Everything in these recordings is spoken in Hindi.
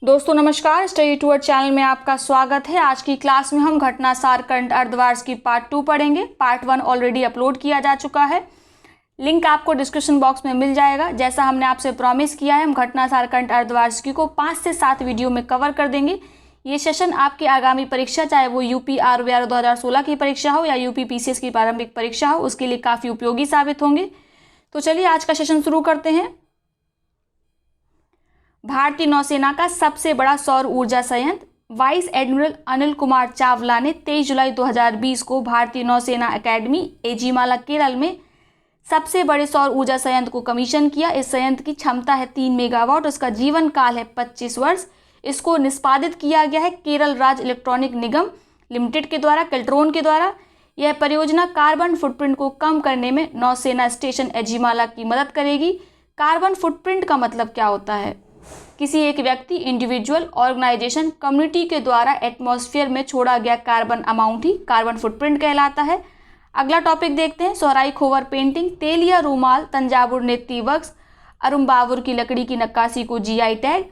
दोस्तों नमस्कार, स्टडी टूअर चैनल में आपका स्वागत है। आज की क्लास में हम घटनासार करंट अर्धवार्ष की पार्ट 2 पढ़ेंगे। पार्ट 1 ऑलरेडी अपलोड किया जा चुका है, लिंक आपको डिस्क्रिप्शन बॉक्स में मिल जाएगा। जैसा हमने आपसे प्रॉमिस किया है, हम घटनासार करंट अर्धवार्षिकी को 5 से 7 वीडियो में कवर कर देंगे। ये सेशन आपकी आगामी परीक्षा, चाहे वो यूपी आरवीआर 2016 की परीक्षा हो या यूपी पीसीएस की प्रारंभिक परीक्षा हो, उसके लिए काफ़ी उपयोगी साबित होंगे। तो चलिए आज का सेशन शुरू करते हैं। भारतीय नौसेना का सबसे बड़ा सौर ऊर्जा संयंत्र वाइस एडमिरल अनिल कुमार चावला ने 23 जुलाई 2020 को भारतीय नौसेना अकेडमी एजीमाला केरल में सबसे बड़े सौर ऊर्जा संयंत्र को कमीशन किया। इस संयंत्र की क्षमता है 3 मेगावाट, उसका जीवन काल है 25 वर्ष। इसको निष्पादित किया गया है केरल राज्य इलेक्ट्रॉनिक निगम लिमिटेड के द्वारा, केल्ट्रॉन के द्वारा। यह परियोजना कार्बन फुटप्रिंट को कम करने में नौसेना स्टेशन एजीमाला की मदद करेगी। कार्बन फुटप्रिंट का मतलब क्या होता है? किसी एक व्यक्ति, इंडिविजुअल, ऑर्गेनाइजेशन, कम्युनिटी के द्वारा एटमॉस्फेयर में छोड़ा गया कार्बन अमाउंट ही कार्बन फुटप्रिंट कहलाता है। अगला टॉपिक देखते हैं। सोहराई खोवर पेंटिंग, तेलिया रूमाल, तंजावुर नेती वर्क्स, अरुम्बावुर की लकड़ी की नक्काशी को जीआई टैग।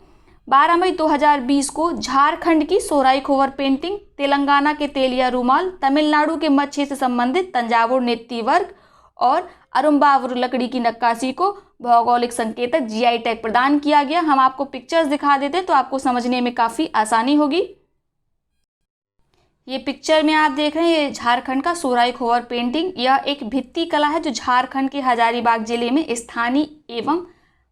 12 मई 2020 को झारखंड की सोहराई खोवर पेंटिंग, तेलंगाना के तेलिया रूमाल, तमिलनाडु के मच्छी से संबंधित तंजावुर नेती वर्क और अरुम्बावुर लकड़ी की नक्काशी को भौगोलिक संकेतक जीआई टैग प्रदान किया गया। हम आपको पिक्चर्स दिखा देते हैं तो आपको समझने में काफ़ी आसानी होगी। ये पिक्चर में आप देख रहे हैं, ये झारखंड का सोहराई खोवर पेंटिंग। यह एक भित्ति कला है जो झारखंड के हजारीबाग जिले में स्थानीय एवं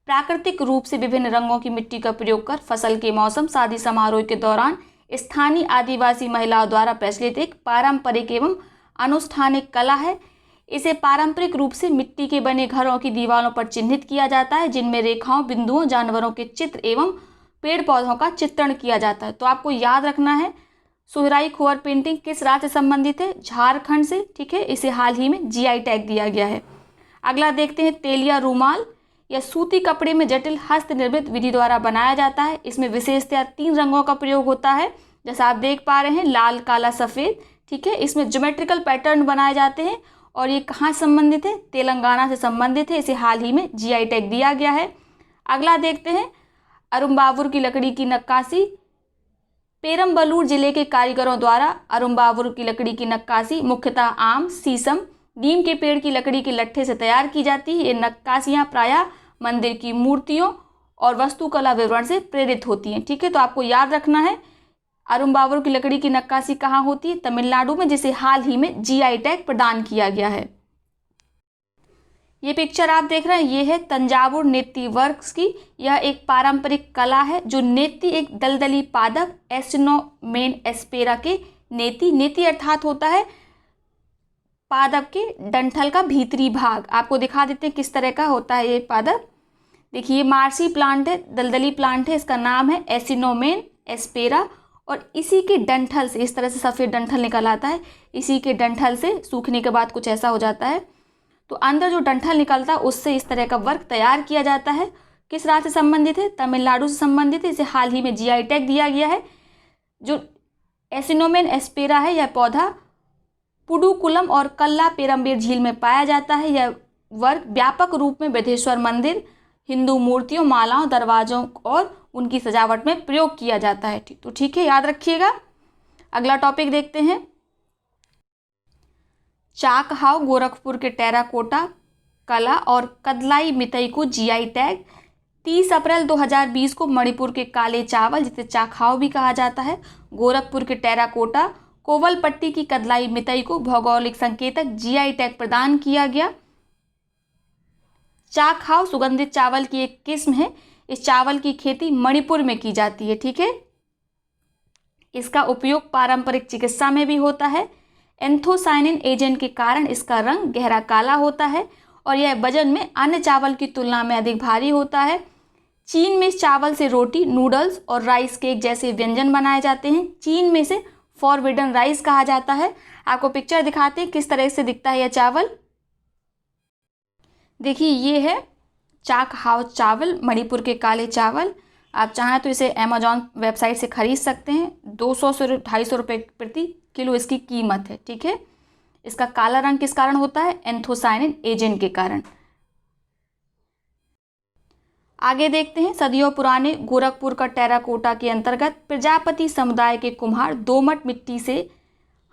प्राकृतिक रूप से विभिन्न रंगों की मिट्टी का प्रयोग कर फसल के मौसम, शादी समारोह के दौरान स्थानीय आदिवासी महिलाओं द्वारा प्रचलित एक पारंपरिक एवं अनुष्ठानिक कला है। इसे पारंपरिक रूप से मिट्टी के बने घरों की दीवारों पर चिन्हित किया जाता है, जिनमें रेखाओं, बिंदुओं, जानवरों के चित्र एवं पेड़ पौधों का चित्रण किया जाता है। तो आपको याद रखना है, सोहराई खोवर पेंटिंग किस राज्य से संबंधित है? झारखंड से। ठीक है, इसे हाल ही में जीआई टैग दिया गया है। अगला देखते हैं, तेलिया रूमाल। यह सूती कपड़े में जटिल हस्त निर्मित विधि द्वारा बनाया जाता है। इसमें विशेषतः 3 रंगों का प्रयोग होता है, जैसा आप देख पा रहे हैं, लाल, काला, सफ़ेद। ठीक है, इसमें ज्योमेट्रिकल पैटर्न बनाए जाते हैं और ये कहाँ संबंधित है? तेलंगाना से संबंधित है। इसे हाल ही में जीआई टैग दिया गया है। अगला देखते हैं, अरुम्बावुर की लकड़ी की नक्काशी। पेरम्बलूर जिले के कारीगरों द्वारा अरुम्बावुर की लकड़ी की नक्काशी मुख्यतः आम, शीशम, नीम के पेड़ की लकड़ी के लट्ठे से तैयार की जाती है। ये नक्काशियाँ प्रायः मंदिर की मूर्तियों और वास्तुकला विवरण से प्रेरित होती हैं। ठीक है, तो आपको याद रखना है, अरुम्बावुर की लकड़ी की नक्काशी कहाँ होती है? तमिलनाडु में, जिसे हाल ही में जीआई टैग प्रदान किया गया है। ये पिक्चर आप देख रहे हैं, ये है तंजावुर नेती वर्क्स की। यह एक पारंपरिक कला है जो नेती एक दलदली पादप एसिनोमेन एस्पेरा के नेती अर्थात होता है पादप के डंठल का भीतरी भाग। आपको दिखा देते हैं किस तरह का होता है ये पादप। देखिए, ये मार्सी प्लांट है, दलदली प्लांट है, इसका नाम है एसिनोमेन एस्पेरा। और इसी के डंठल से इस तरह से सफ़ेद डंठल निकल आता है। इसी के डंठल से सूखने के बाद कुछ ऐसा हो जाता है। तो अंदर जो डंठल निकलता है उससे इस तरह का वर्क तैयार किया जाता है। किस राज्य से संबंधित है? तमिलनाडु से संबंधित है। इसे हाल ही में जीआई टैग दिया गया है। जो एसिनोमेन एस्पेरा है, यह पौधा पुडुकुलम और कल्ला पेरम्बेर झील में पाया जाता है। यह वर्क व्यापक रूप में बृहदेश्वर मंदिर, हिंदू मूर्तियों, मालाओं, दरवाजों और उनकी सजावट में प्रयोग किया जाता है। तो ठीक है, याद रखिएगा। अगला टॉपिक देखते हैं, चाकहाव गोरखपुर के टेराकोटा कला और कदलाई मितई को जीआई टैग। 30 अप्रैल 2020 को मणिपुर के काले चावल, जिसे चाकहाव भी कहा जाता है, गोरखपुर के टेराकोटा, कोवलपट्टी की कदलाई मितई को भौगोलिक संकेतक जीआई टैग प्रदान किया गया। चाकहाव सुगंधित चावल की एक किस्म है। इस चावल की खेती मणिपुर में की जाती है। ठीक है, इसका उपयोग पारंपरिक चिकित्सा में भी होता है। एंथोसाइनिन एजेंट के कारण इसका रंग गहरा काला होता है और यह वजन में अन्य चावल की तुलना में अधिक भारी होता है। चीन में इस चावल से रोटी, नूडल्स और राइस केक जैसे व्यंजन बनाए जाते हैं। चीन में से फॉरबिडन राइस कहा जाता है। आपको पिक्चर दिखाते हैं किस तरह से दिखता है यह चावल। देखिए, ये है चाकहाव चावल, मणिपुर के काले चावल। आप चाहें तो इसे अमेजॉन वेबसाइट से खरीद सकते हैं। 200 से 250 रुपये प्रति किलो इसकी कीमत है। ठीक है, इसका काला रंग किस कारण होता है? एंथोसाइनिन एजेंट के कारण। आगे देखते हैं, सदियों पुराने गोरखपुर का टेराकोटा के अंतर्गत प्रजापति समुदाय के कुम्हार दोमट मिट्टी से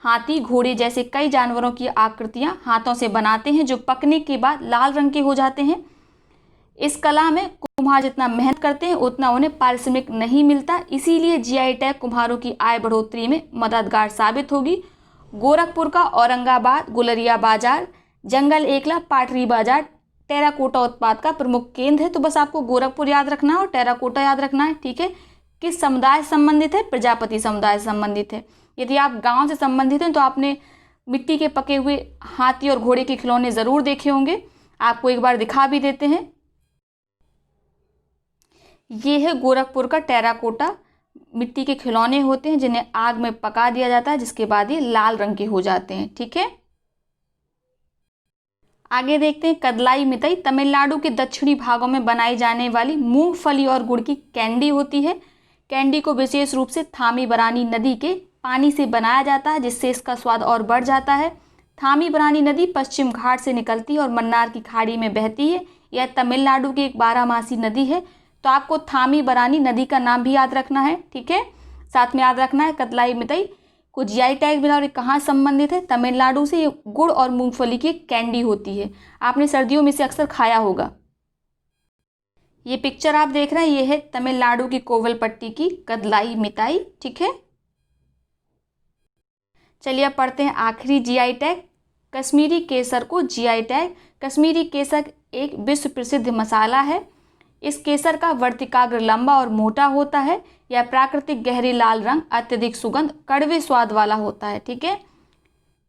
हाथी, घोड़े जैसे कई जानवरों की आकृतियां हाथों से बनाते हैं जो पकने के बाद लाल रंग के हो जाते हैं। इस कला में कुम्हार जितना मेहनत करते हैं उतना उन्हें पारिश्रमिक नहीं मिलता, इसीलिए जीआई टैग कुम्हारों की आय बढ़ोतरी में मददगार साबित होगी। गोरखपुर का औरंगाबाद, गुलरिया बाजार, जंगल एकला, पाटरी बाजार टेराकोटा उत्पाद का प्रमुख केंद्र है। तो बस आपको गोरखपुर याद रखना है और टेराकोटा याद रखना है, ठीक है। किस समुदाय से संबंधित है? प्रजापति समुदाय से संबंधित है। यदि आप गांव से संबंधित हैं तो आपने मिट्टी के पके हुए हाथी और घोड़े के खिलौने ज़रूर देखे होंगे। आपको एक बार दिखा भी देते हैं। ये है गोरखपुर का टेराकोटा। मिट्टी के खिलौने होते हैं जिन्हें आग में पका दिया जाता है, जिसके बाद ये लाल रंग के हो जाते हैं, ठीक है। आगे देखते हैं, कदलाई मितई तमिलनाडु के दक्षिणी भागों में बनाई जाने वाली मूंगफली और गुड़ की कैंडी होती है। कैंडी को विशेष रूप से थामीबरानी नदी के पानी से बनाया जाता है, जिससे इसका स्वाद और बढ़ जाता है। थामीबरानी नदी पश्चिम घाट से निकलती है और मन्नार की खाड़ी में बहती है। यह तमिलनाडु की एक 12 नदी है। तो आपको थामीबरानी नदी का नाम भी याद रखना है, ठीक है। साथ में याद रखना है कदलाई मितई को जीआई टैग मिला और ये कहाँ संबंधित है? तमिलनाडु से। ये गुड़ और मूंगफली की कैंडी होती है। आपने सर्दियों में से अक्सर खाया होगा। ये पिक्चर आप देख रहे हैं, ये है तमिलनाडु की कोवलपट्टी की कदलाई मिताई, ठीक है। चलिए अब पढ़ते हैं आखिरी जीआई टैग, कश्मीरी केसर को जीआई टैग। कश्मीरी केसर एक विश्व प्रसिद्ध मसाला है। इस केसर का वर्तिकाग्र लंबा और मोटा होता है। यह प्राकृतिक गहरे लाल रंग, अत्यधिक सुगंध, कड़वे स्वाद वाला होता है, ठीक है।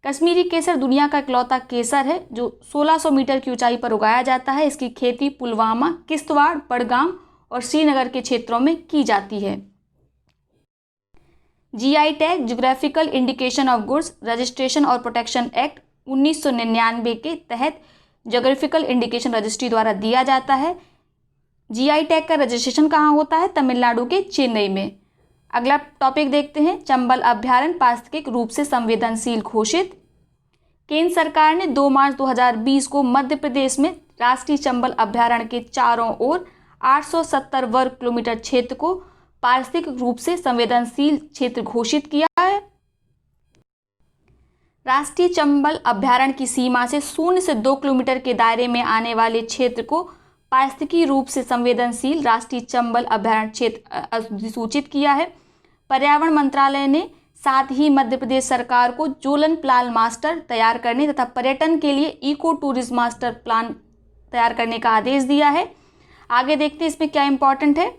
कश्मीरी केसर दुनिया का इकलौता केसर है जो 1600 मीटर की ऊंचाई पर उगाया जाता है। इसकी खेती पुलवामा, किश्तवाड़, बड़गाम और श्रीनगर के क्षेत्रों में की जाती है। GI tag geographical indication of goods registration और प्रोटेक्शन एक्ट 1999 के तहत ज्योग्राफिकल इंडिकेशन रजिस्ट्री द्वारा दिया जाता है। जीआई टैग का रजिस्ट्रेशन कहाँ होता है? तमिलनाडु के चेन्नई में। अगला टॉपिक देखते हैं, चंबल अभ्यारण्य पारिस्थितिक रूप से संवेदनशील घोषित। केंद्र सरकार ने 2 मार्च 2020 को मध्य प्रदेश में राष्ट्रीय चंबल अभ्यारण्य के चारों ओर 870 वर्ग किलोमीटर क्षेत्र को पारिस्थितिक रूप से संवेदनशील क्षेत्र घोषित किया है। राष्ट्रीय चंबल अभ्यारण्य की सीमा से 0 से 2 किलोमीटर के दायरे में आने वाले क्षेत्र को पारिस्थितिकी रूप से संवेदनशील राष्ट्रीय चंबल अभ्यारण्य क्षेत्र अधिसूचित किया है। पर्यावरण मंत्रालय ने साथ ही मध्य प्रदेश सरकार को जोलन प्लान मास्टर तैयार करने तथा पर्यटन के लिए इको टूरिज्म मास्टर प्लान तैयार करने का आदेश दिया है। आगे देखते हैं इसमें क्या इंपॉर्टेंट है।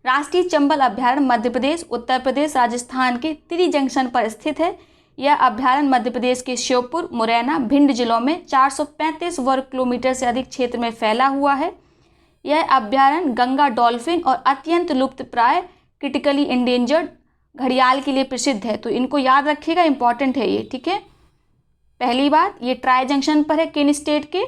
राष्ट्रीय चंबल अभ्यारण्य मध्य प्रदेश, उत्तर प्रदेश, राजस्थान के त्रि जंक्शन पर स्थित है। यह अभ्यारण्य मध्य प्रदेश के श्योपुर, मुरैना, भिंड जिलों में 435 वर्ग किलोमीटर से अधिक क्षेत्र में फैला हुआ है। यह अभ्यारण्य गंगा डॉल्फिन और अत्यंत लुप्त प्राय क्रिटिकली इंडेंजर्ड घड़ियाल के लिए प्रसिद्ध है। तो इनको याद रखिएगा, इंपॉर्टेंट है ये, ठीक है। पहली बात, ये ट्राई जंक्शन पर है किन स्टेट के?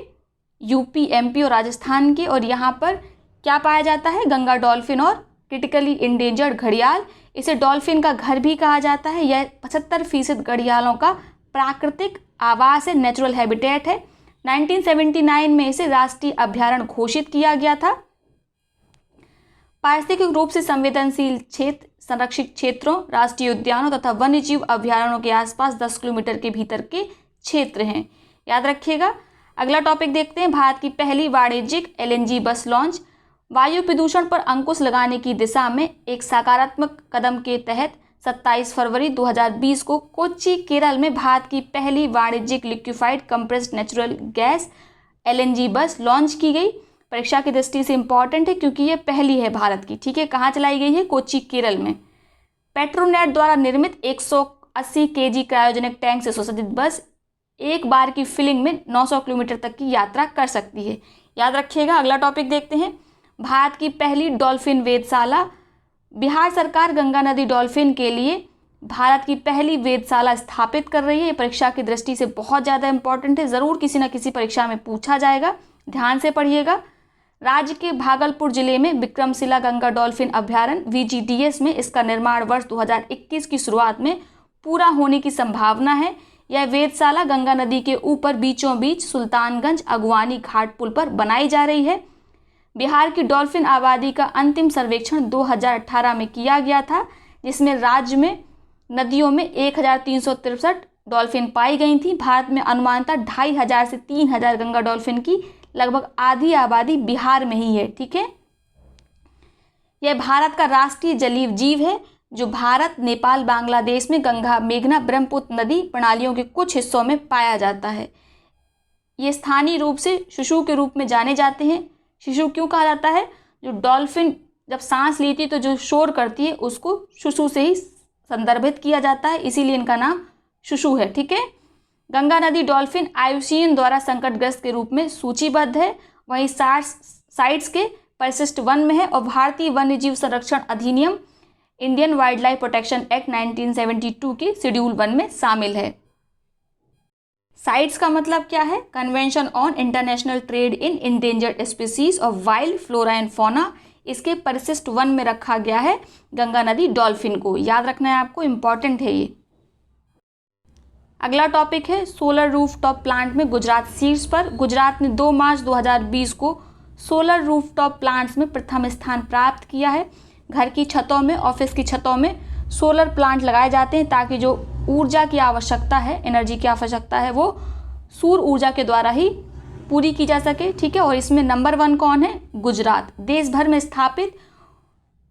यूपी, एमपी और राजस्थान के। और यहाँ पर क्या पाया जाता है? गंगा डॉल्फिन और क्रिटिकली इंडेंजर्ड घड़ियाल। इसे डॉल्फिन का घर भी कहा जाता है। यह 75% घड़ियालों का प्राकृतिक आवास है, नेचुरल हैबिटेट है। 1979 में इसे राष्ट्रीय अभ्यारण्य घोषित किया गया था। पारिस्थितिक रूप से संवेदनशील क्षेत्र संरक्षित क्षेत्रों, राष्ट्रीय उद्यानों तथा वन्यजीव अभ्यारण्यों के आसपास 10 किलोमीटर के भीतर के क्षेत्र हैं, याद रखिएगा। अगला टॉपिक देखते हैं, भारत की पहली वाणिज्यिक एलएनजी बस लॉन्च। वायु प्रदूषण पर अंकुश लगाने की दिशा में एक सकारात्मक कदम के तहत 27 फरवरी 2020 को कोच्चि, केरल में भारत की पहली वाणिज्यिक liquefied compressed natural gas LNG बस लॉन्च की गई। परीक्षा की दृष्टि से इंपॉर्टेंट है क्योंकि ये पहली है भारत की, ठीक है। कहाँ चलाई गई है? कोच्चि, केरल में। पेट्रोनेट द्वारा निर्मित 180 kg क्रायोजेनिक टैंक से सुसज्जित बस एक बार की फिलिंग में 900 किलोमीटर तक की यात्रा कर सकती है, याद रखिएगा। अगला टॉपिक देखते हैं, भारत की पहली डॉल्फिन वेधशाला। बिहार सरकार गंगा नदी डॉल्फिन के लिए भारत की पहली वेधशाला स्थापित कर रही है। ये परीक्षा की दृष्टि से बहुत ज़्यादा इंपॉर्टेंट है, ज़रूर किसी न किसी परीक्षा में पूछा जाएगा, ध्यान से पढ़िएगा। राज्य के भागलपुर जिले में विक्रमशिला गंगा डॉल्फिन अभ्यारण्य VGDS में इसका निर्माण वर्ष 2021 की शुरुआत में पूरा होने की संभावना है। यह वेधशाला गंगा नदी के ऊपर बीचों बीच सुल्तानगंज अगवानी घाट पुल पर बनाई जा रही है। बिहार की डॉल्फिन आबादी का अंतिम सर्वेक्षण 2018 में किया गया था, जिसमें राज्य में नदियों में 1363 डॉल्फिन पाई गई थी। भारत में अनुमानतः 2500 से 3000 गंगा डॉल्फिन की लगभग आधी आबादी बिहार में ही है। ठीक है, यह भारत का राष्ट्रीय जलीय जीव है जो भारत, नेपाल, बांग्लादेश में गंगा, मेघना, ब्रह्मपुत्र नदी प्रणालियों के कुछ हिस्सों में पाया जाता है। ये स्थानीय रूप से शुशु के रूप में जाने जाते हैं। शुशु क्यों कहा जाता है? जो डॉल्फिन जब सांस लेती है तो जो शोर करती है उसको शुशु से ही संदर्भित किया जाता है, इसीलिए इनका नाम शुशु है। ठीक है, गंगा नदी डॉल्फिन IUCN द्वारा संकटग्रस्त के रूप में सूचीबद्ध है। वहीं साइट्स के परिशिष्ट वन में है और भारतीय वन्यजीव संरक्षण अधिनियम Indian wild life protection act 1972 के शेड्यूल 1 में शामिल है। साइट्स का मतलब क्या है? Convention on international trade in endangered species of wild flora and fauna. इसके परिशिष्ट 1 में रखा गया है गंगा नदी डॉल्फिन को। याद रखना है आपको, इंपॉर्टेंट है ये। अगला टॉपिक है सोलर रूफटॉप प्लांट में गुजरात शीर्ष पर। गुजरात ने 2 मार्च 2020 को सोलर रूफटॉप प्लांट्स में प्रथम स्थान प्राप्त किया है। घर की छतों में, ऑफिस की छतों में सोलर प्लांट लगाए जाते हैं ताकि जो ऊर्जा की आवश्यकता है, एनर्जी की आवश्यकता है, वो सौर ऊर्जा के द्वारा ही पूरी की जा सके। ठीक है, और इसमें नंबर 1 कौन है? गुजरात। देश भर में स्थापित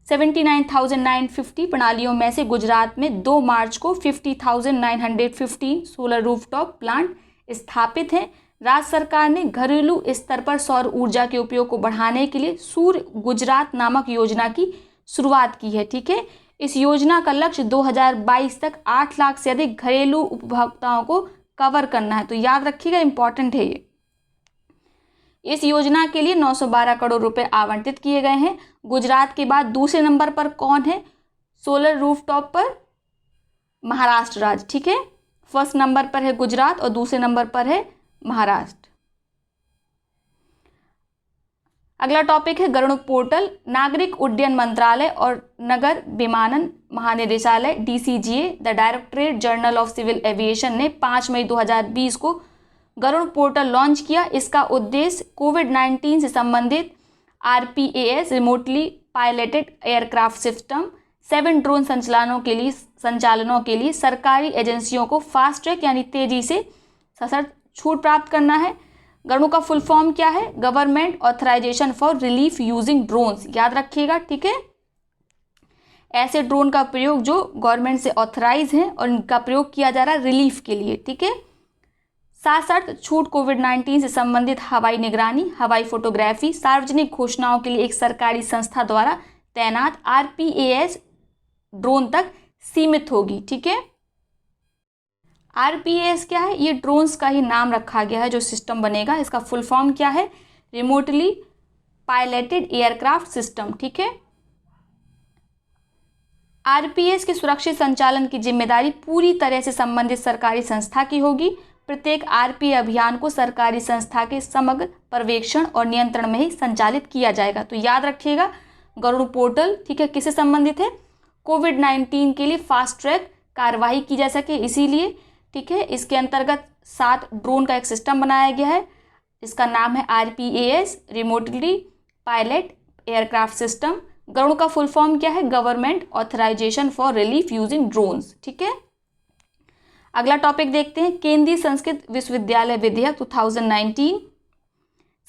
79,950 प्रणालियों में से गुजरात में 2 मार्च को 50,915 सोलर रूफटॉप प्लांट स्थापित हैं। राज्य सरकार ने घरेलू स्तर पर सौर ऊर्जा के उपयोग को बढ़ाने के लिए सूर्य गुजरात नामक योजना की शुरुआत की है। ठीक है, इस योजना का लक्ष्य 2022 तक 8 लाख से अधिक घरेलू उपभोक्ताओं को कवर करना है। तो याद रखिएगा, इंपॉर्टेंट है ये। इस योजना के लिए 912 करोड़ रुपए आवंटित किए गए हैं। गुजरात के बाद दूसरे नंबर पर कौन है सोलर रूफटॉप पर? महाराष्ट्र राज्य। ठीक है, फर्स्ट नंबर पर है गुजरात और दूसरे नंबर पर है महाराष्ट्र। अगला टॉपिक है गरुड़ पोर्टल। नागरिक उड्डयन मंत्रालय और नगर विमानन महानिदेशालय DCGA, the directorate general of civil aviation ने 5 मई 2020 को गरुड़ पोर्टल लॉन्च किया। इसका उद्देश्य कोविड-19 से संबंधित RPAS remotely piloted aircraft system 7 drone संचालनों के लिए सरकारी एजेंसियों को फास्ट ट्रैक यानी तेजी से सशर्त छूट प्राप्त करना है। गरुड़ का फुल फॉर्म क्या है? Government authorisation for relief using drones. याद रखिएगा। ठीक है, ऐसे ड्रोन का प्रयोग जो गवर्नमेंट से ऑथराइज हैं और इनका प्रयोग किया जा रहा है रिलीफ के लिए। ठीक है, साथ छूट कोविड-19 से संबंधित हवाई निगरानी, हवाई फोटोग्राफी, सार्वजनिक घोषणाओं के लिए एक सरकारी संस्था द्वारा तैनात RPAS ड्रोन तक सीमित होगी। ठीक है, RPAS क्या है? ये ड्रोन्स का ही नाम रखा गया है जो सिस्टम बनेगा। इसका फुल फॉर्म क्या है? Remotely piloted aircraft system. ठीक है, RPAS के सुरक्षित संचालन की जिम्मेदारी पूरी तरह से संबंधित सरकारी संस्था की होगी। प्रत्येक RPA अभियान को सरकारी संस्था के समग्र पर्यवेक्षण और नियंत्रण में ही संचालित किया जाएगा। तो याद रखिएगा, गरुड़ पोर्टल, ठीक है, किससे संबंधित है? कोविड-19 के लिए फास्ट ट्रैक कार्रवाई की जा सके, इसीलिए। ठीक है, इसके अंतर्गत 7 ड्रोन का एक सिस्टम बनाया गया है जिसका नाम है RPAS, remotely pilot aircraft system. Garud का फुल फॉर्म क्या है? Government authorisation for relief using drones. ठीक है, अगला टॉपिक देखते हैं केंद्रीय संस्कृत विश्वविद्यालय विधेयक 2019।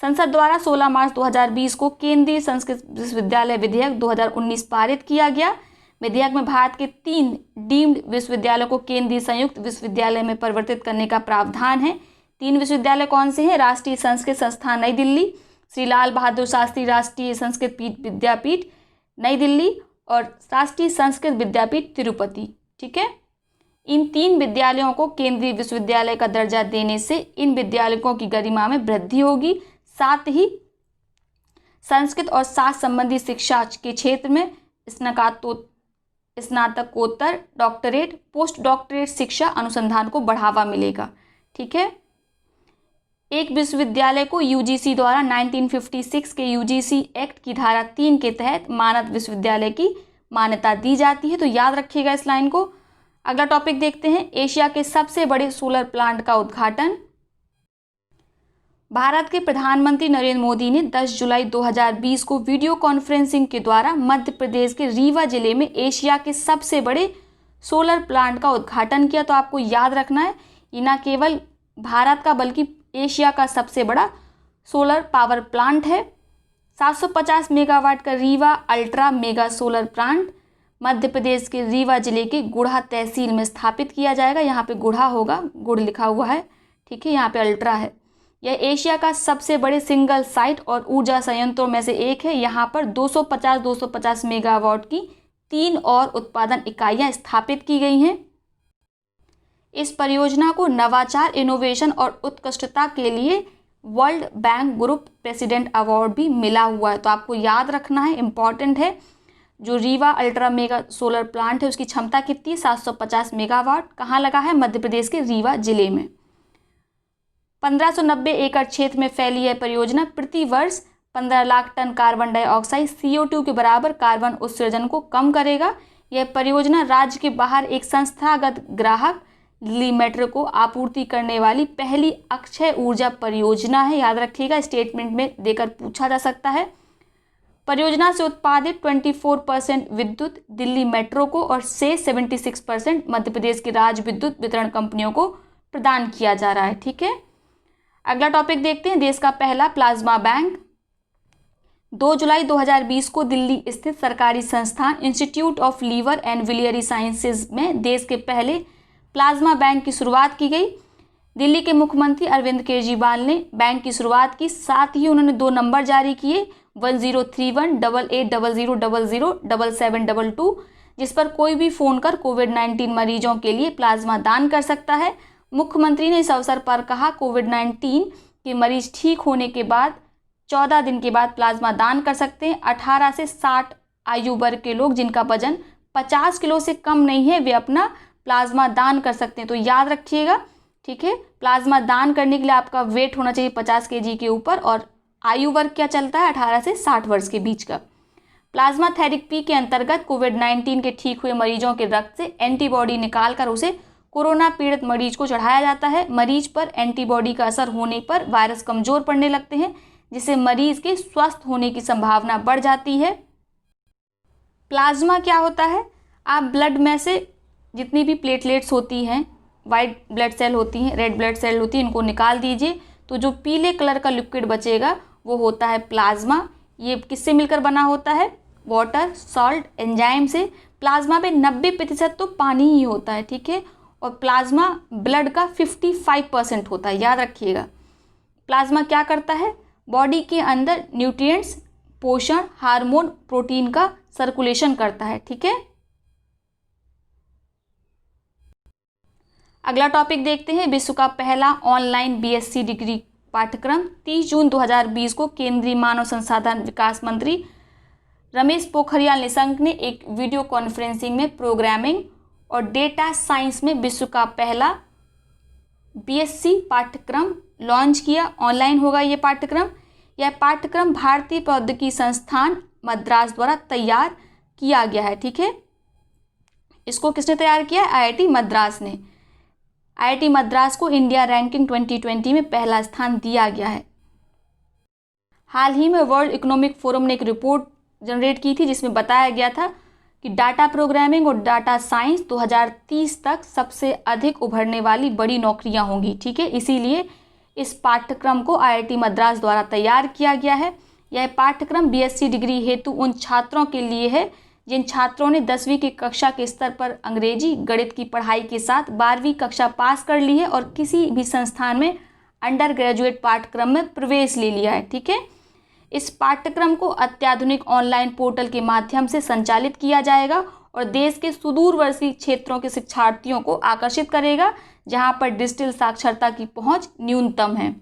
संसद द्वारा 16 मार्च 2020 को केंद्रीय संस्कृत विश्वविद्यालय विधेयक 2019 पारित किया गया। विधेयक में भारत के 3 डीम्ड विश्वविद्यालयों को केंद्रीय संयुक्त विश्वविद्यालय में परिवर्तित करने का प्रावधान है। 3 विश्वविद्यालय कौन से हैं? राष्ट्रीय संस्कृत संस्थान नई दिल्ली, श्री लाल बहादुर शास्त्री राष्ट्रीय संस्कृत विद्यापीठ नई दिल्ली और राष्ट्रीय संस्कृत विद्यापीठ तिरुपति। ठीक है, इन 3 विद्यालयों को केंद्रीय विश्वविद्यालय का दर्जा देने से इन विद्यालयों की गरिमा में वृद्धि होगी। साथ ही संस्कृत और शास्त्र संबंधी शिक्षा के क्षेत्र में स्नातकोत्तर, डॉक्टरेट, पोस्ट डॉक्टरेट शिक्षा अनुसंधान को बढ़ावा मिलेगा। ठीक है, एक विश्वविद्यालय को UGC द्वारा 1956 के UGC एक्ट की धारा 3 के तहत मानद विश्वविद्यालय की मान्यता दी जाती है। तो याद रखिएगा इस लाइन को। अगला टॉपिक देखते हैं एशिया के सबसे बड़े सोलर प्लांट का उद्घाटन। भारत के प्रधानमंत्री नरेंद्र मोदी ने 10 जुलाई 2020 को वीडियो कॉन्फ्रेंसिंग के द्वारा मध्य प्रदेश के रीवा जिले में एशिया के सबसे बड़े सोलर प्लांट का उद्घाटन किया। तो आपको याद रखना है, ये न केवल भारत का बल्कि एशिया का सबसे बड़ा सोलर पावर प्लांट है। 750 मेगावाट का Rewa ultra mega solar plant Madhya Pradesh के रीवा जिले के गुढ़ा तहसील में स्थापित किया जाएगा। यहाँ पे गुढ़ा होगा, गुड़ लिखा हुआ है, ठीक है, यहाँ पे अल्ट्रा है। यह एशिया का सबसे बड़े सिंगल साइट और ऊर्जा संयंत्रों में से एक है। यहाँ पर 250 मेगावाट की 3 और उत्पादन इकाइयाँ स्थापित की गई हैं। इस परियोजना को नवाचार, इनोवेशन और उत्कृष्टता के लिए world bank group president award भी मिला हुआ है। तो आपको याद रखना है, इम्पॉर्टेंट है। जो Rewa ultra mega solar plant है उसकी क्षमता कितनी, 750 मेगावाट। कहाँ लगा है, मध्य प्रदेश के रीवा जिले में। 1590 एकड़ क्षेत्र में फैली यह परियोजना प्रति वर्ष 15 lakh ton carbon dioxide CO2 के बराबर कार्बन उत्सर्जन को कम करेगा। यह परियोजना राज्य के बाहर एक संस्थागत ग्राहक दिल्ली मेट्रो को आपूर्ति करने वाली पहली अक्षय ऊर्जा परियोजना है। याद रखिएगा, स्टेटमेंट में देकर पूछा जा सकता है। परियोजना से उत्पादित 24% विद्युत दिल्ली मेट्रो को और से 76% मध्य प्रदेश की राज्य विद्युत वितरण कंपनियों को प्रदान किया जा रहा है। ठीक है, अगला टॉपिक देखते हैं। देश का पहला प्लाज्मा बैंक। 2 जुलाई 2020 को दिल्ली स्थित सरकारी संस्थान institute of liver and biliary sciences में देश के पहले प्लाज्मा बैंक की शुरुआत की गई। दिल्ली के मुख्यमंत्री अरविंद केजरीवाल ने बैंक की शुरुआत की, साथ ही उन्होंने 2 नंबर जारी किए 10318800007722, जिस पर कोई भी फ़ोन कर कोविड-19 मरीजों के लिए प्लाज्मा दान कर सकता है। मुख्यमंत्री ने इस अवसर पर कहा, कोविड-19 के मरीज ठीक होने के बाद 14 दिन के बाद प्लाज्मा दान कर सकते हैं। 18 से 60 आयु वर्ग के लोग जिनका वजन 50 किलो से कम नहीं है, वे अपना प्लाज्मा दान कर सकते हैं। तो याद रखिएगा, ठीक है, प्लाज्मा दान करने के लिए आपका वेट होना चाहिए 50 kg के ऊपर, और आयु वर्ग क्या चलता है, 18 से 60 वर्ष के बीच का। प्लाज्मा थेरेपी के अंतर्गत कोविड-19 के ठीक हुए मरीजों के रक्त से एंटीबॉडी निकालकर उसे कोरोना पीड़ित मरीज को चढ़ाया जाता है। मरीज पर एंटीबॉडी का असर होने पर वायरस कमजोर पड़ने लगते हैं, जिससे मरीज के स्वस्थ होने की संभावना बढ़ जाती है। प्लाज्मा क्या होता है, आप ब्लड में से जितनी भी प्लेटलेट्स होती हैं, वाइट ब्लड सेल होती हैं, रेड ब्लड सेल होती है, इनको निकाल दीजिए तो जो पीले कलर का लिक्विड बचेगा वो होता है प्लाज्मा। ये किससे मिलकर बना होता है, वाटर, सॉल्ट, एंजाइम से। प्लाज्मा में 90% तो पानी ही होता है, ठीक है, और प्लाज्मा ब्लड का 55% होता है, याद रखिएगा। प्लाज्मा क्या करता है, बॉडी के अंदर न्यूट्रिएंट्स, पोषण, हार्मोन, प्रोटीन का सर्कुलेशन करता है। ठीक है, अगला टॉपिक देखते हैं। विश्व का पहला ऑनलाइन BSc डिग्री पाठ्यक्रम 30 जून 2020 को केंद्रीय मानव संसाधन विकास मंत्री रमेश पोखरियाल निशंक ने एक वीडियो कॉन्फ्रेंसिंग में प्रोग्रामिंग और डेटा साइंस में विश्व का पहला BSc पाठ्यक्रम लॉन्च किया। ऑनलाइन होगा ये पाठ्यक्रम। यह पाठ्यक्रम भारतीय प्रौद्योगिकी संस्थान मद्रास द्वारा तैयार किया गया है। ठीक है, इसको किसने तैयार किया है, IIT मद्रास ने। IIT मद्रास को इंडिया रैंकिंग 2020 में पहला स्थान दिया गया है। हाल ही में वर्ल्ड इकोनॉमिक फोरम ने एक रिपोर्ट जनरेट की थी जिसमें बताया गया था कि डाटा प्रोग्रामिंग और डाटा साइंस 2030 तक सबसे अधिक उभरने वाली बड़ी नौकरियां होंगी। ठीक है, इसीलिए इस पाठ्यक्रम को IIT मद्रास द्वारा तैयार किया गया है। यह पाठ्यक्रम BSc डिग्री हेतु उन छात्रों के लिए है जिन छात्रों ने 10वीं की कक्षा के स्तर पर अंग्रेजी, गणित की पढ़ाई के साथ 12वीं कक्षा पास कर ली है और किसी भी संस्थान में अंडर ग्रेजुएट पाठ्यक्रम में प्रवेश ले लिया है। ठीक है, इस पाठ्यक्रम को अत्याधुनिक ऑनलाइन पोर्टल के माध्यम से संचालित किया जाएगा और देश के सुदूरवर्ती क्षेत्रों के शिक्षार्थियों को आकर्षित करेगा, जहां पर डिजिटल साक्षरता की पहुंच न्यूनतम है।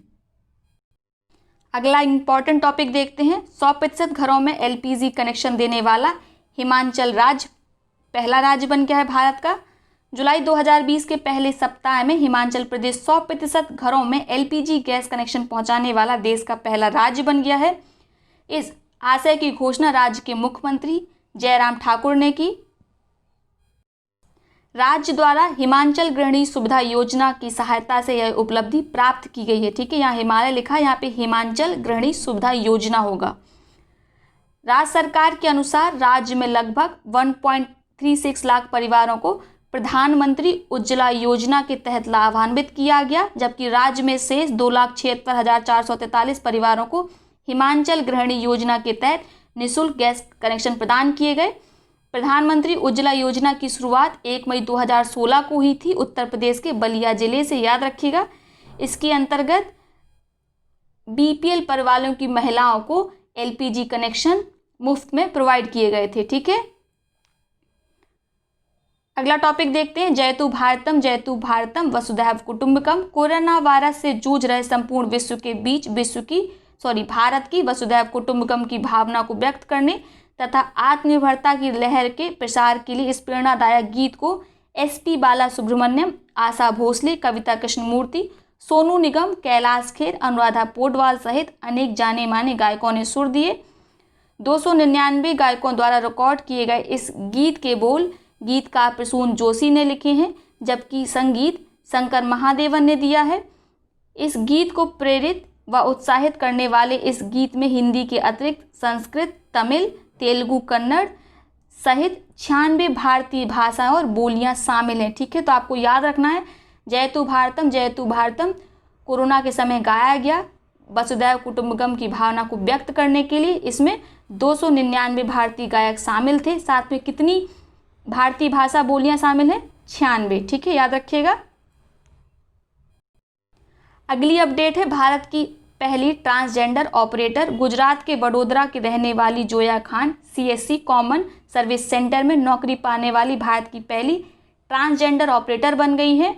अगला इंपॉर्टेंट टॉपिक देखते हैं। 100% घरों में LPG कनेक्शन देने वाला हिमाचल राज्य पहला राज्य बन गया है भारत का। जुलाई 2020 के पहले सप्ताह में हिमाचल प्रदेश 100% घरों में LPG गैस कनेक्शन पहुंचाने वाला देश का पहला राज्य बन गया है। इस आशय की घोषणा राज्य के मुख्यमंत्री जयराम ठाकुर ने की। राज्य द्वारा हिमाचल गृहिणी सुविधा योजना की सहायता से यह उपलब्धि प्राप्त की गई है। ठीक है, यहाँ हिमालय लिखा है, यहाँ पे हिमाचल गृहिणी सुविधा योजना होगा। राज्य सरकार के अनुसार राज्य में लगभग 1.36 लाख परिवारों को प्रधानमंत्री उज्ज्वला योजना के तहत लाभान्वित किया गया, जबकि राज्य में शेष 2,76,443 परिवारों को हिमाचल गृहिणी योजना के तहत निःशुल्क गैस कनेक्शन प्रदान किए गए। प्रधानमंत्री उज्ज्वला योजना की शुरुआत 1 मई 2016 को हुई थी उत्तर प्रदेश के बलिया जिले से, याद रखिएगा। इसके अंतर्गत बीपीएल परिवारों की महिलाओं को एलपीजी कनेक्शन मुफ्त में प्रोवाइड किए गए थे। ठीक है, अगला टॉपिक देखते हैं, जयतु भारतम वसुधैव कुटुंबकम। कोरोना वायरस से जूझ रहे संपूर्ण विश्व के बीच भारत की वसुधैव कुटुंबकम की भावना को व्यक्त करने तथा आत्मनिर्भरता की लहर के प्रसार के लिए इस प्रेरणादायक गीत को एसपी बालासुब्रमण्यम, आशा भोसले, कविता कृष्णमूर्ति, सोनू निगम, कैलाश खेर, अनुराधा पोडवाल सहित अनेक जाने माने गायकों ने सुर दिए। 299 गायकों द्वारा रिकॉर्ड किए गए इस गीत के बोल गीतकार प्रसून जोशी ने लिखे हैं, जबकि संगीत शंकर महादेवन ने दिया है। इस गीत को प्रेरित व उत्साहित करने वाले इस गीत में हिंदी के अतिरिक्त संस्कृत, तमिल, तेलुगु, कन्नड़ सहित 96 भारतीय भाषाएं और बोलियां शामिल हैं। ठीक है, तो आपको याद रखना है, जयतु भारतम कोरोना के समय गाया गया वसुधैव कुटुंबकम की भावना को व्यक्त करने के लिए। इसमें 299 भारतीय गायक शामिल थे। साथ में कितनी भारतीय भाषा बोलियां शामिल हैं? 96। ठीक है, याद रखिएगा। अगली अपडेट है, भारत की पहली ट्रांसजेंडर ऑपरेटर गुजरात के वडोदरा की रहने वाली Zoya Khan CSC common service centre में नौकरी पाने वाली भारत की पहली ट्रांसजेंडर ऑपरेटर बन गई है।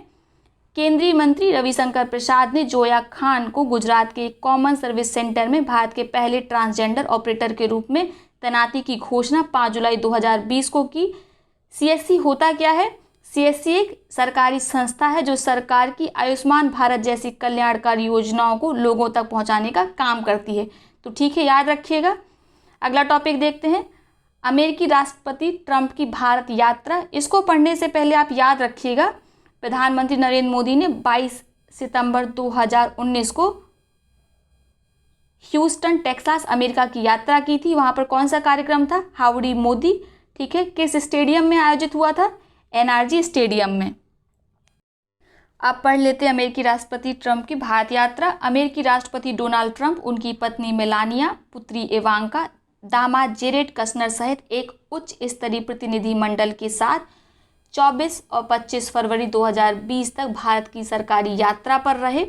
केंद्रीय मंत्री रविशंकर प्रसाद ने जोया खान को गुजरात के कॉमन सर्विस सेंटर में भारत के पहले ट्रांसजेंडर ऑपरेटर के रूप में तैनाती की घोषणा 5 जुलाई 2020 को की। सीएससी होता क्या है? सीएससी एक सरकारी संस्था है जो सरकार की आयुष्मान भारत जैसी कल्याणकारी योजनाओं को लोगों तक पहुंचाने का काम करती है। तो ठीक है, याद रखिएगा। अगला टॉपिक देखते हैं, अमेरिकी राष्ट्रपति ट्रंप की भारत यात्रा। इसको पढ़ने से पहले आप याद रखिएगा, प्रधानमंत्री नरेंद्र मोदी ने 22 सितंबर 2019 को ह्यूस्टन टेक्सास अमेरिका की यात्रा की थी। वहां पर कौन सा कार्यक्रम था? हाउडी मोदी। ठीक है, किस स्टेडियम में आयोजित हुआ था? एनआरजी स्टेडियम में। अब पढ़ लेते हैं अमेरिकी राष्ट्रपति ट्रंप की भारत यात्रा। अमेरिकी राष्ट्रपति डोनाल्ड ट्रंप, उनकी पत्नी मेलानिया, पुत्री इवांका, दामाद जेरेड कशनर सहित एक उच्च स्तरीय प्रतिनिधि मंडल के साथ 24 और 25 फरवरी 2020 तक भारत की सरकारी यात्रा पर रहे।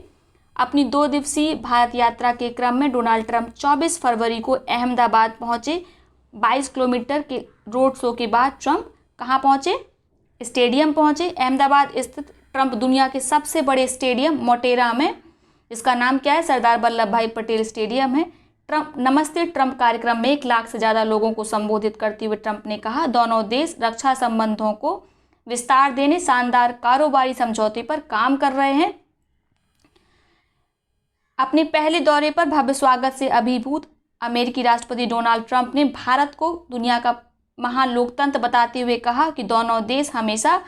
अपनी 2 दिवसीय भारत यात्रा के क्रम में डोनाल्ड ट्रंप 24 फरवरी को अहमदाबाद पहुंचे। 22 किलोमीटर के रोड शो के बाद ट्रंप कहाँ पहुंचे? स्टेडियम पहुंचे। अहमदाबाद स्थित ट्रंप दुनिया के सबसे बड़े स्टेडियम मोटेरा में, इसका नाम क्या है? सरदार वल्लभ भाई पटेल स्टेडियम है। ट्रंप नमस्ते ट्रंप कार्यक्रम में 1 लाख से ज़्यादा लोगों को संबोधित करते हुए ट्रंप ने कहा, दोनों देश रक्षा संबंधों को विस्तार देने शानदार कारोबारी समझौते पर काम कर रहे हैं। अपने पहले दौरे पर भव्य स्वागत से अभिभूत अमेरिकी राष्ट्रपति डोनाल्ड ट्रंप ने भारत को दुनिया का महान लोकतंत्र बताते हुए कहा कि दोनों देश हमेशा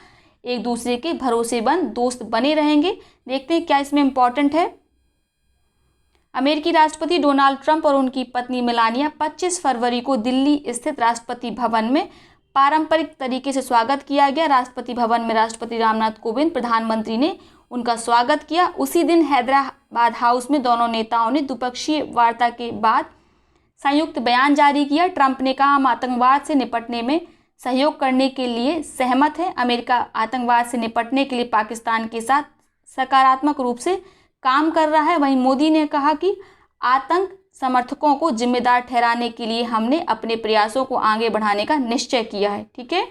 एक दूसरे के भरोसेमंद दोस्त बने रहेंगे। देखते हैं क्या इसमें इंपॉर्टेंट है। अमेरिकी राष्ट्रपति डोनाल्ड ट्रंप और उनकी पत्नी मेलानिया 25 फरवरी को दिल्ली स्थित राष्ट्रपति भवन में पारंपरिक तरीके से स्वागत किया गया। राष्ट्रपति भवन में राष्ट्रपति रामनाथ कोविंद, प्रधानमंत्री ने उनका स्वागत किया। उसी दिन हैदराबाद हाउस में दोनों नेताओं ने द्विपक्षीय वार्ता के बाद संयुक्त बयान जारी किया। ट्रंप ने कहा, हम आतंकवाद से निपटने में सहयोग करने के लिए सहमत हैं। अमेरिका आतंकवाद से निपटने के लिए पाकिस्तान के साथ सकारात्मक रूप से काम कर रहा है। वहीं मोदी ने कहा कि आतंक समर्थकों को जिम्मेदार ठहराने के लिए हमने अपने प्रयासों को आगे बढ़ाने का निश्चय किया है। ठीक है,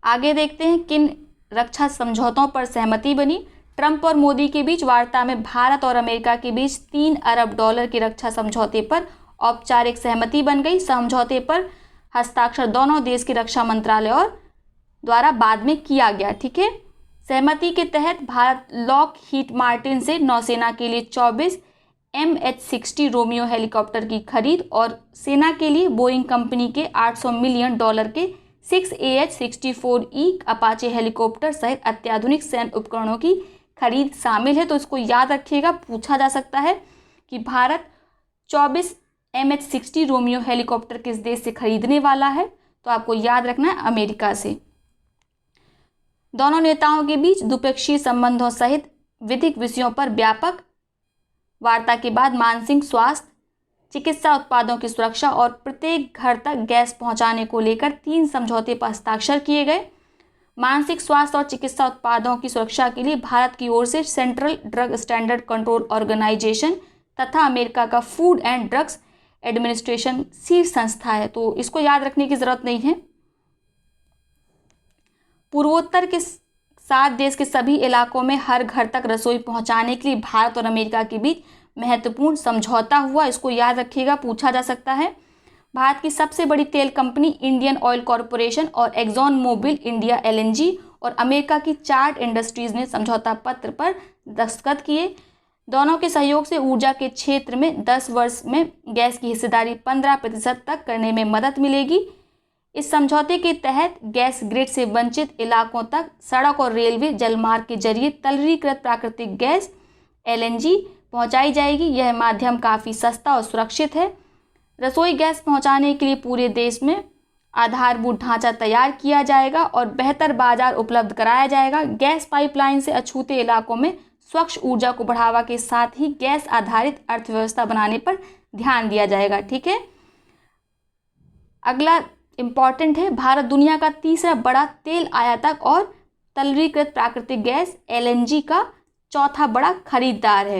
आगे देखते हैं किन रक्षा समझौतों पर सहमति बनी। ट्रंप और मोदी के बीच वार्ता में भारत और अमेरिका के बीच $3 अरब के रक्षा समझौते पर औपचारिक सहमति बन गई। समझौते पर हस्ताक्षर दोनों देश के रक्षा मंत्रालय और द्वारा बाद में किया गया। ठीक है, सहमति के तहत भारत लॉकहीड मार्टिन से नौसेना के लिए 24 MH-60 रोमियो हेलीकॉप्टर की खरीद और सेना के लिए बोइंग कंपनी के $800 मिलियन के 6 AH-64E अपाचे हेलीकॉप्टर सहित अत्याधुनिक सैन्य उपकरणों की खरीद शामिल है। तो इसको याद रखिएगा, पूछा जा सकता है कि भारत 24 MH-60 रोमियो हेलीकॉप्टर किस देश से खरीदने वाला है। तो आपको याद रखना है अमेरिका से। दोनों नेताओं के बीच द्विपक्षीय संबंधों सहित विधिक विषयों पर व्यापक वार्ता के बाद मानसिक स्वास्थ्य, चिकित्सा उत्पादों की सुरक्षा और प्रत्येक घर तक गैस पहुंचाने को लेकर 3 समझौते पर हस्ताक्षर किए गए। मानसिक स्वास्थ्य और चिकित्सा उत्पादों की सुरक्षा के लिए भारत की ओर से central drug standard control organisation तथा अमेरिका का फूड एंड ड्रग्स एडमिनिस्ट्रेशन शीर्ष संस्था है। तो इसको याद रखने की जरूरत नहीं है। पूर्वोत्तर के 7 देश के सभी इलाकों में हर घर तक रसोई पहुंचाने के लिए भारत और अमेरिका के बीच महत्वपूर्ण समझौता हुआ। इसको याद रखिएगा, पूछा जा सकता है। भारत की सबसे बड़ी तेल कंपनी इंडियन ऑयल कॉरपोरेशन और एक्सॉन मोबिल इंडिया LNG और अमेरिका की चार्ट इंडस्ट्रीज ने समझौता पत्र पर दस्तखत किए। दोनों के सहयोग से ऊर्जा के क्षेत्र में 10 वर्ष में गैस की हिस्सेदारी 15% तक करने में मदद मिलेगी। इस समझौते के तहत गैस ग्रिड से वंचित इलाकों तक सड़क और रेलवे जलमार्ग के जरिए तलरीकृत प्राकृतिक गैस LNG पहुंचाई जाएगी। यह माध्यम काफ़ी सस्ता और सुरक्षित है। रसोई गैस पहुंचाने के लिए पूरे देश में आधारभूत ढांचा तैयार किया जाएगा और बेहतर बाजार उपलब्ध कराया जाएगा। गैस पाइपलाइन से अछूते इलाकों में स्वच्छ ऊर्जा को बढ़ावा के साथ ही गैस आधारित अर्थव्यवस्था बनाने पर ध्यान दिया जाएगा। ठीक है, अगला इम्पॉर्टेंट है, भारत दुनिया का तीसरा बड़ा तेल आयातक और तलरीकृत प्राकृतिक गैस LNG का चौथा बड़ा खरीदार है।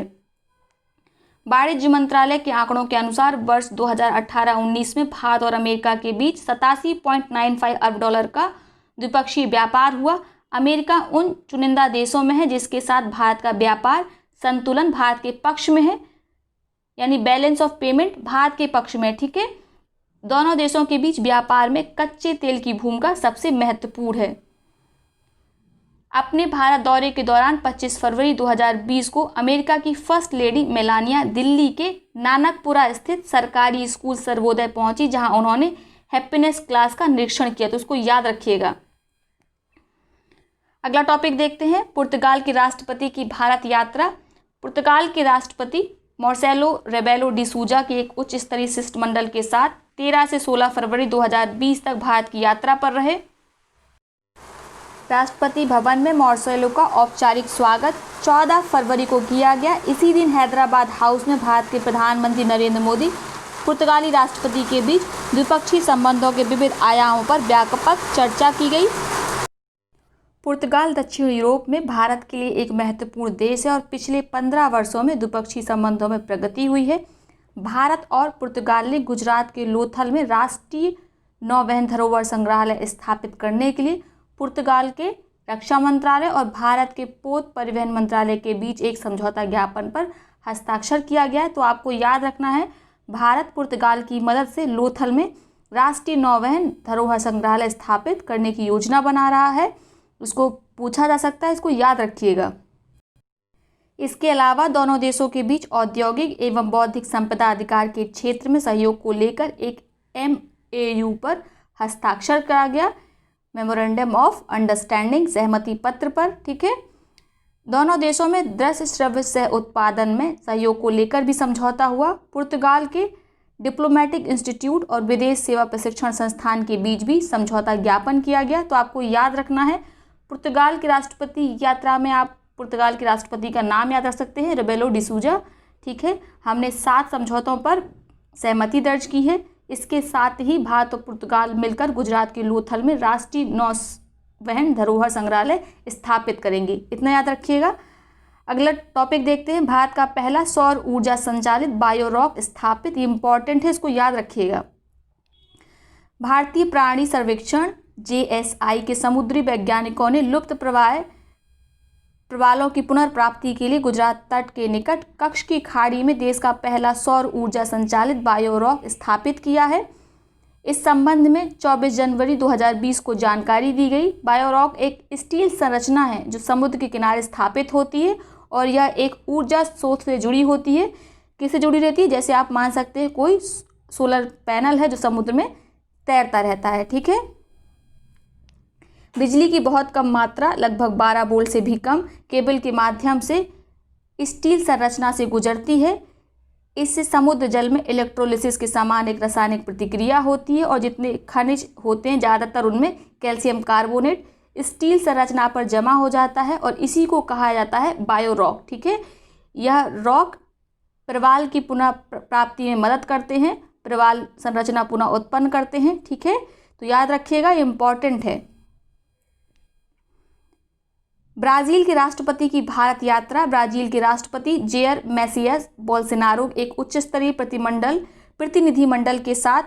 वाणिज्य मंत्रालय के आंकड़ों के अनुसार वर्ष 2018-19 में भारत और अमेरिका के बीच $87.95 अरब का द्विपक्षीय व्यापार हुआ। अमेरिका उन चुनिंदा देशों में है जिसके साथ भारत का व्यापार संतुलन भारत के पक्ष में है, यानी बैलेंस ऑफ पेमेंट भारत के पक्ष में। ठीक है, दोनों देशों के बीच व्यापार में कच्चे तेल की भूमिका सबसे महत्वपूर्ण है। अपने भारत दौरे के दौरान 25 फरवरी 2020 को अमेरिका की फर्स्ट लेडी मेलानिया दिल्ली के नानकपुरा स्थित सरकारी स्कूल सर्वोदय पहुंची, जहां उन्होंने हैप्पीनेस क्लास का निरीक्षण किया। तो उसको याद रखिएगा। अगला टॉपिक देखते हैं, पुर्तगाल के राष्ट्रपति की भारत यात्रा। पुर्तगाल के राष्ट्रपति मार्सेलो रेबेलो डी सूजा की एक उच्च स्तरीय शिष्टमंडल के साथ 13 से 16 फरवरी 2020 तक भारत की यात्रा पर रहे। राष्ट्रपति भवन में मार्सेलो का औपचारिक स्वागत 14 फरवरी को किया गया। इसी दिन हैदराबाद हाउस में भारत के प्रधानमंत्री नरेंद्र मोदी पुर्तगाली राष्ट्रपति के बीच द्विपक्षीय संबंधों के विविध आयामों पर व्यापक चर्चा की गई। पुर्तगाल दक्षिण यूरोप में भारत के लिए एक महत्वपूर्ण देश है और पिछले 15 वर्षों में द्विपक्षीय संबंधों में प्रगति हुई है। भारत और पुर्तगाल ने गुजरात के लोथल में राष्ट्रीय नौवहन धरोहर संग्रहालय स्थापित करने के लिए पुर्तगाल के रक्षा मंत्रालय और भारत के पोत परिवहन मंत्रालय के बीच एक समझौता ज्ञापन पर हस्ताक्षर किया गया है। तो आपको याद रखना है, भारत पुर्तगाल की मदद से लोथल में राष्ट्रीय नौवहन धरोहर संग्रहालय स्थापित करने की योजना बना रहा है। उसको पूछा जा सकता है, इसको याद रखिएगा। इसके अलावा दोनों देशों के बीच औद्योगिक एवं बौद्धिक संपदा अधिकार के क्षेत्र में सहयोग को लेकर एक MAU पर हस्ताक्षर करा गया, मेमोरेंडम ऑफ अंडरस्टैंडिंग, सहमति पत्र पर। ठीक है, दोनों देशों में दृश्य श्रव्य सह उत्पादन में सहयोग को लेकर भी समझौता हुआ। पुर्तगाल के डिप्लोमेटिक इंस्टीट्यूट और विदेश सेवा प्रशिक्षण संस्थान के बीच भी समझौता ज्ञापन किया गया। तो आपको याद रखना है, पुर्तगाल के राष्ट्रपति यात्रा में आप पुर्तगाल के राष्ट्रपति का नाम याद रख सकते हैं, रेबेलो डी सूजा। ठीक है, हमने 7 समझौतों पर सहमति दर्ज की है। इसके साथ ही भारत और पुर्तगाल मिलकर गुजरात के लोथल में राष्ट्रीय नौवहन धरोहर संग्रहालय स्थापित करेंगे, इतना याद रखिएगा। अगला टॉपिक देखते हैं, भारत का पहला सौर ऊर्जा संचालित बायोरॉक स्थापित। ये इंपॉर्टेंट है, इसको याद रखिएगा। भारतीय प्राणी सर्वेक्षण JSI के समुद्री वैज्ञानिकों ने लुप्त प्रवालों की पुनर्प्राप्ति के लिए गुजरात तट के निकट कच्छ की खाड़ी में देश का पहला सौर ऊर्जा संचालित बायोरॉक स्थापित किया है। इस संबंध में 24 जनवरी 2020 को जानकारी दी गई। बायोरॉक एक स्टील संरचना है जो समुद्र के किनारे स्थापित होती है और यह एक ऊर्जा स्रोत से जुड़ी होती है किससे जुड़ी रहती है? जैसे आप मान सकते हैं कोई सोलर पैनल है जो समुद्र में तैरता रहता है। ठीक है। बिजली की बहुत कम मात्रा, लगभग 12 वोल्ट से भी कम, केबल के माध्यम से स्टील संरचना से गुजरती है। इससे समुद्र जल में इलेक्ट्रोलिसिस के समान एक रासायनिक प्रतिक्रिया होती है और जितने खनिज होते हैं ज़्यादातर उनमें कैल्शियम कार्बोनेट स्टील संरचना पर जमा हो जाता है और इसी को कहा जाता है बायो रॉक। ठीक है। यह रॉक प्रवाल की पुनः प्राप्ति में मदद करते हैं, प्रवाल संरचना पुनः उत्पन्न करते हैं। ठीक है। तो याद रखिएगा, इम्पॉर्टेंट है। ब्राज़ील के राष्ट्रपति की भारत यात्रा। ब्राज़ील के राष्ट्रपति जेयर मैसियस बोल्सोनारो एक उच्च स्तरीय प्रतिनिधिमंडल के साथ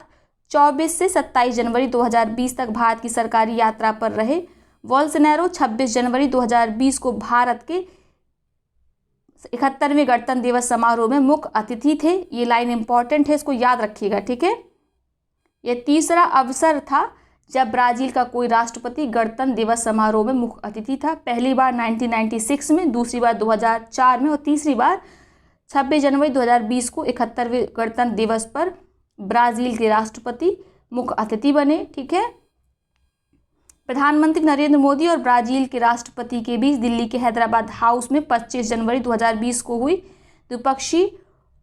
24 से 27 जनवरी 2020 तक भारत की सरकारी यात्रा पर रहे। बोल्सोनारो 26 जनवरी 2020 को भारत के 71वें गणतंत्र दिवस समारोह में मुख्य अतिथि थे। ये लाइन इंपॉर्टेंट है, इसको याद रखिएगा। ठीक है। यह तीसरा अवसर था जब ब्राज़ील का कोई राष्ट्रपति गणतंत्र दिवस समारोह में मुख्य अतिथि था। पहली बार 1996 में, दूसरी बार 2004 में और तीसरी बार 26 जनवरी 2020 को 71वें गणतंत्र दिवस पर ब्राज़ील के राष्ट्रपति मुख्य अतिथि बने। ठीक है। प्रधानमंत्री नरेंद्र मोदी और ब्राज़ील के राष्ट्रपति के बीच दिल्ली के हैदराबाद हाउस में 25 जनवरी 2020 को हुई द्विपक्षीय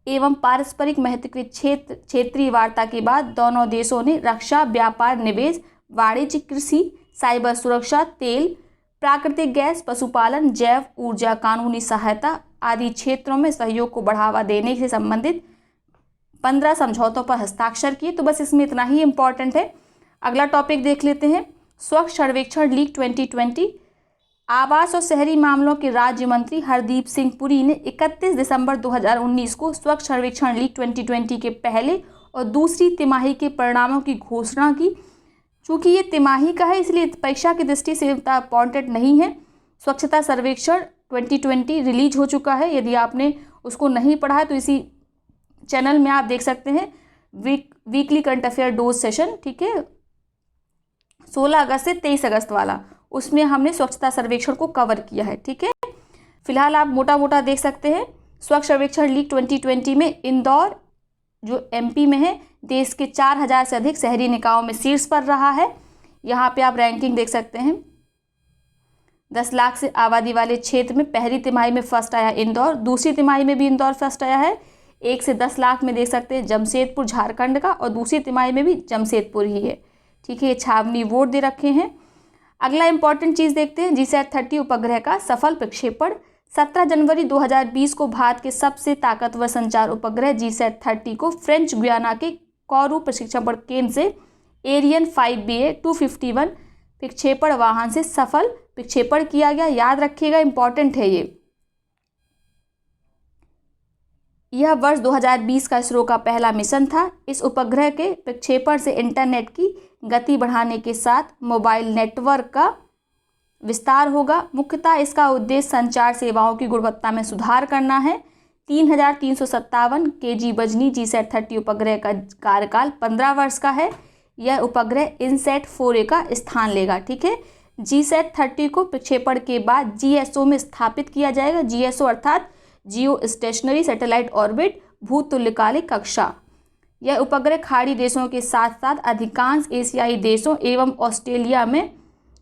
एवं पारस्परिक महत्व के क्षेत्रीय वार्ता के बाद दोनों देशों ने रक्षा, व्यापार, निवेश, वाणिज्य, कृषि, साइबर सुरक्षा, तेल, प्राकृतिक गैस, पशुपालन, जैव ऊर्जा, कानूनी सहायता आदि क्षेत्रों में सहयोग को बढ़ावा देने से संबंधित 15 समझौतों पर हस्ताक्षर किए। तो बस इसमें इतना ही इम्पॉर्टेंट है। अगला टॉपिक देख लेते हैं, स्वच्छ सर्वेक्षण लीग 2020। आवास और शहरी मामलों के राज्य मंत्री हरदीप सिंह पुरी ने 31 दिसंबर 2019 को स्वच्छ सर्वेक्षण लीग 2020 के पहले और दूसरी तिमाही के परिणामों की घोषणा की। चूँकि ये तिमाही का है इसलिए परीक्षा की दृष्टि से इम्पॉर्टेंट नहीं है। स्वच्छता सर्वेक्षण 2020 रिलीज हो चुका है। यदि आपने उसको नहीं पढ़ा है तो इसी चैनल में आप देख सकते हैं weekly current affair dose session. ठीक है। 16 अगस्त से 23 अगस्त वाला, उसमें हमने स्वच्छता सर्वेक्षण को कवर किया है। ठीक है। फिलहाल आप मोटा मोटा देख सकते हैं स्वच्छ सर्वेक्षण लीग 2020 में इंदौर जो एमपी में है देश के 4000 से अधिक शहरी निकायों में शीर्ष पर रहा है। यहाँ पे आप रैंकिंग देख सकते हैं। 10 लाख से आबादी वाले क्षेत्र में पहली तिमाही में फर्स्ट आया इंदौर, दूसरी तिमाही में भी इंदौर फर्स्ट आया है। 1 से 10 लाख में देख सकते हैं जमशेदपुर झारखंड का, और दूसरी तिमाही में भी जमशेदपुर ही है। ठीक है। छावनी वोट दे रखे हैं। अगला इंपॉर्टेंट चीज़ देखते हैं, GSAT-30 उपग्रह का सफल प्रक्षेपण। 17 जनवरी 2020 को भारत के सबसे ताकतवर संचार उपग्रह GSAT-30 को फ्रेंच गुयाना के कोरू प्रक्षेपण केंद्र से एरियन 5BA 251 प्रक्षेपण वाहन से सफल प्रक्षेपण किया गया। याद रखिएगा, इंपॉर्टेंट है ये। यह वर्ष 2020 का इसरो का पहला मिशन था। इस उपग्रह के प्रक्षेपण से इंटरनेट की गति बढ़ाने के साथ मोबाइल नेटवर्क का विस्तार होगा। मुख्यतः इसका उद्देश्य संचार सेवाओं की गुणवत्ता में सुधार करना है। 3357 kg वजनी GSAT-30 उपग्रह का कार्यकाल 15 वर्ष का है। यह उपग्रह INSAT-4A का स्थान लेगा। ठीक है। GSAT-30 को प्रक्षेपण के बाद GSO में स्थापित किया जाएगा। GSO अर्थात जियो स्टेशनरी सैटेलाइट ऑर्बिट, भूतुल्यकालिक कक्षा। यह उपग्रह खाड़ी देशों के साथ साथ अधिकांश एशियाई देशों एवं ऑस्ट्रेलिया में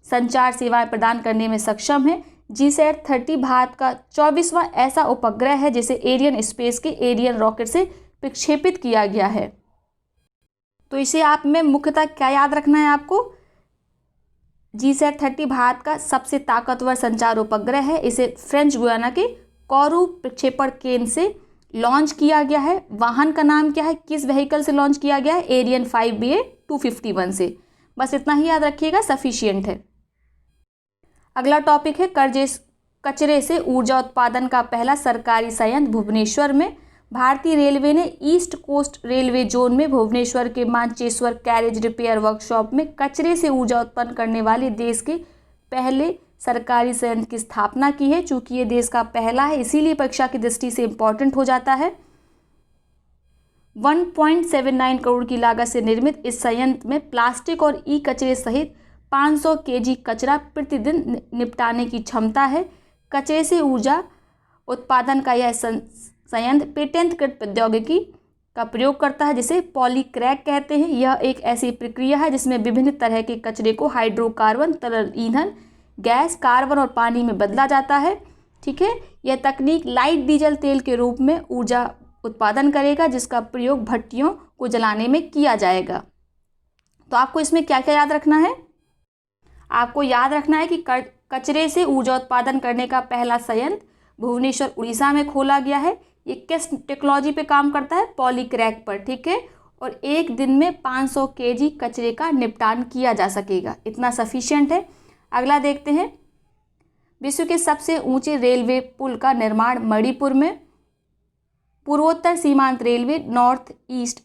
संचार सेवाएं प्रदान करने में सक्षम है। GSAT-30 भारत का 24वां ऐसा उपग्रह है जिसे एरियन स्पेस के एरियन रॉकेट से प्रक्षेपित किया गया है। तो इसे आप में मुख्यतः क्या याद रखना है आपको? GSAT-30 भारत का सबसे ताकतवर संचार उपग्रह है। इसे फ्रेंच गुयाना के कोरू प्रक्षेपण केंद्र से लॉन्च किया गया है। वाहन का नाम क्या है, किस व्हीकल से लॉन्च किया गया है? एरियन 5BA 251 से। बस इतना ही याद रखिएगा, सफिशिएंट है। अगला टॉपिक है कचरे से ऊर्जा उत्पादन का पहला सरकारी संयंत्र भुवनेश्वर में। भारतीय रेलवे ने ईस्ट कोस्ट रेलवे जोन में भुवनेश्वर के मांचेश्वर कैरेज रिपेयर वर्कशॉप में कचरे से ऊर्जा उत्पन्न करने वाले देश के पहले सरकारी संयंत्र की स्थापना की है। चूंकि ये देश का पहला है इसीलिए परीक्षा की दृष्टि से इम्पोर्टेंट हो जाता है। 1.79 करोड़ की लागत से निर्मित इस संयंत्र में प्लास्टिक और ई कचरे सहित 500 kg कचरा प्रतिदिन निपटाने की क्षमता है। कचरे से ऊर्जा उत्पादन का यह संयंत्र पेटेंटकृत प्रौद्योगिकी का प्रयोग करता है जिसे पॉलीक्रैक कहते हैं। यह एक ऐसी प्रक्रिया है जिसमें विभिन्न तरह के कचरे को हाइड्रोकार्बन, तरल ईंधन, गैस, कार्बन और पानी में बदला जाता है। ठीक है, यह तकनीक लाइट डीजल तेल के रूप में ऊर्जा उत्पादन करेगा जिसका प्रयोग भट्टियों को जलाने में किया जाएगा। तो आपको इसमें क्या क्या याद रखना है? आपको याद रखना है कि कचरे से ऊर्जा उत्पादन करने का पहला संयंत्र भुवनेश्वर उड़ीसा में खोला गया है। ये किस टेक्नोलॉजी पे काम करता है? पॉलीक्रैक पर। ठीक है, और एक दिन में 500 केजी कचरे का निपटान किया जा सकेगा, इतना सफिशिएंट है। अगला देखते हैं, विश्व के सबसे ऊंचे रेलवे पुल का निर्माण मणिपुर में। पूर्वोत्तर सीमांत railway north east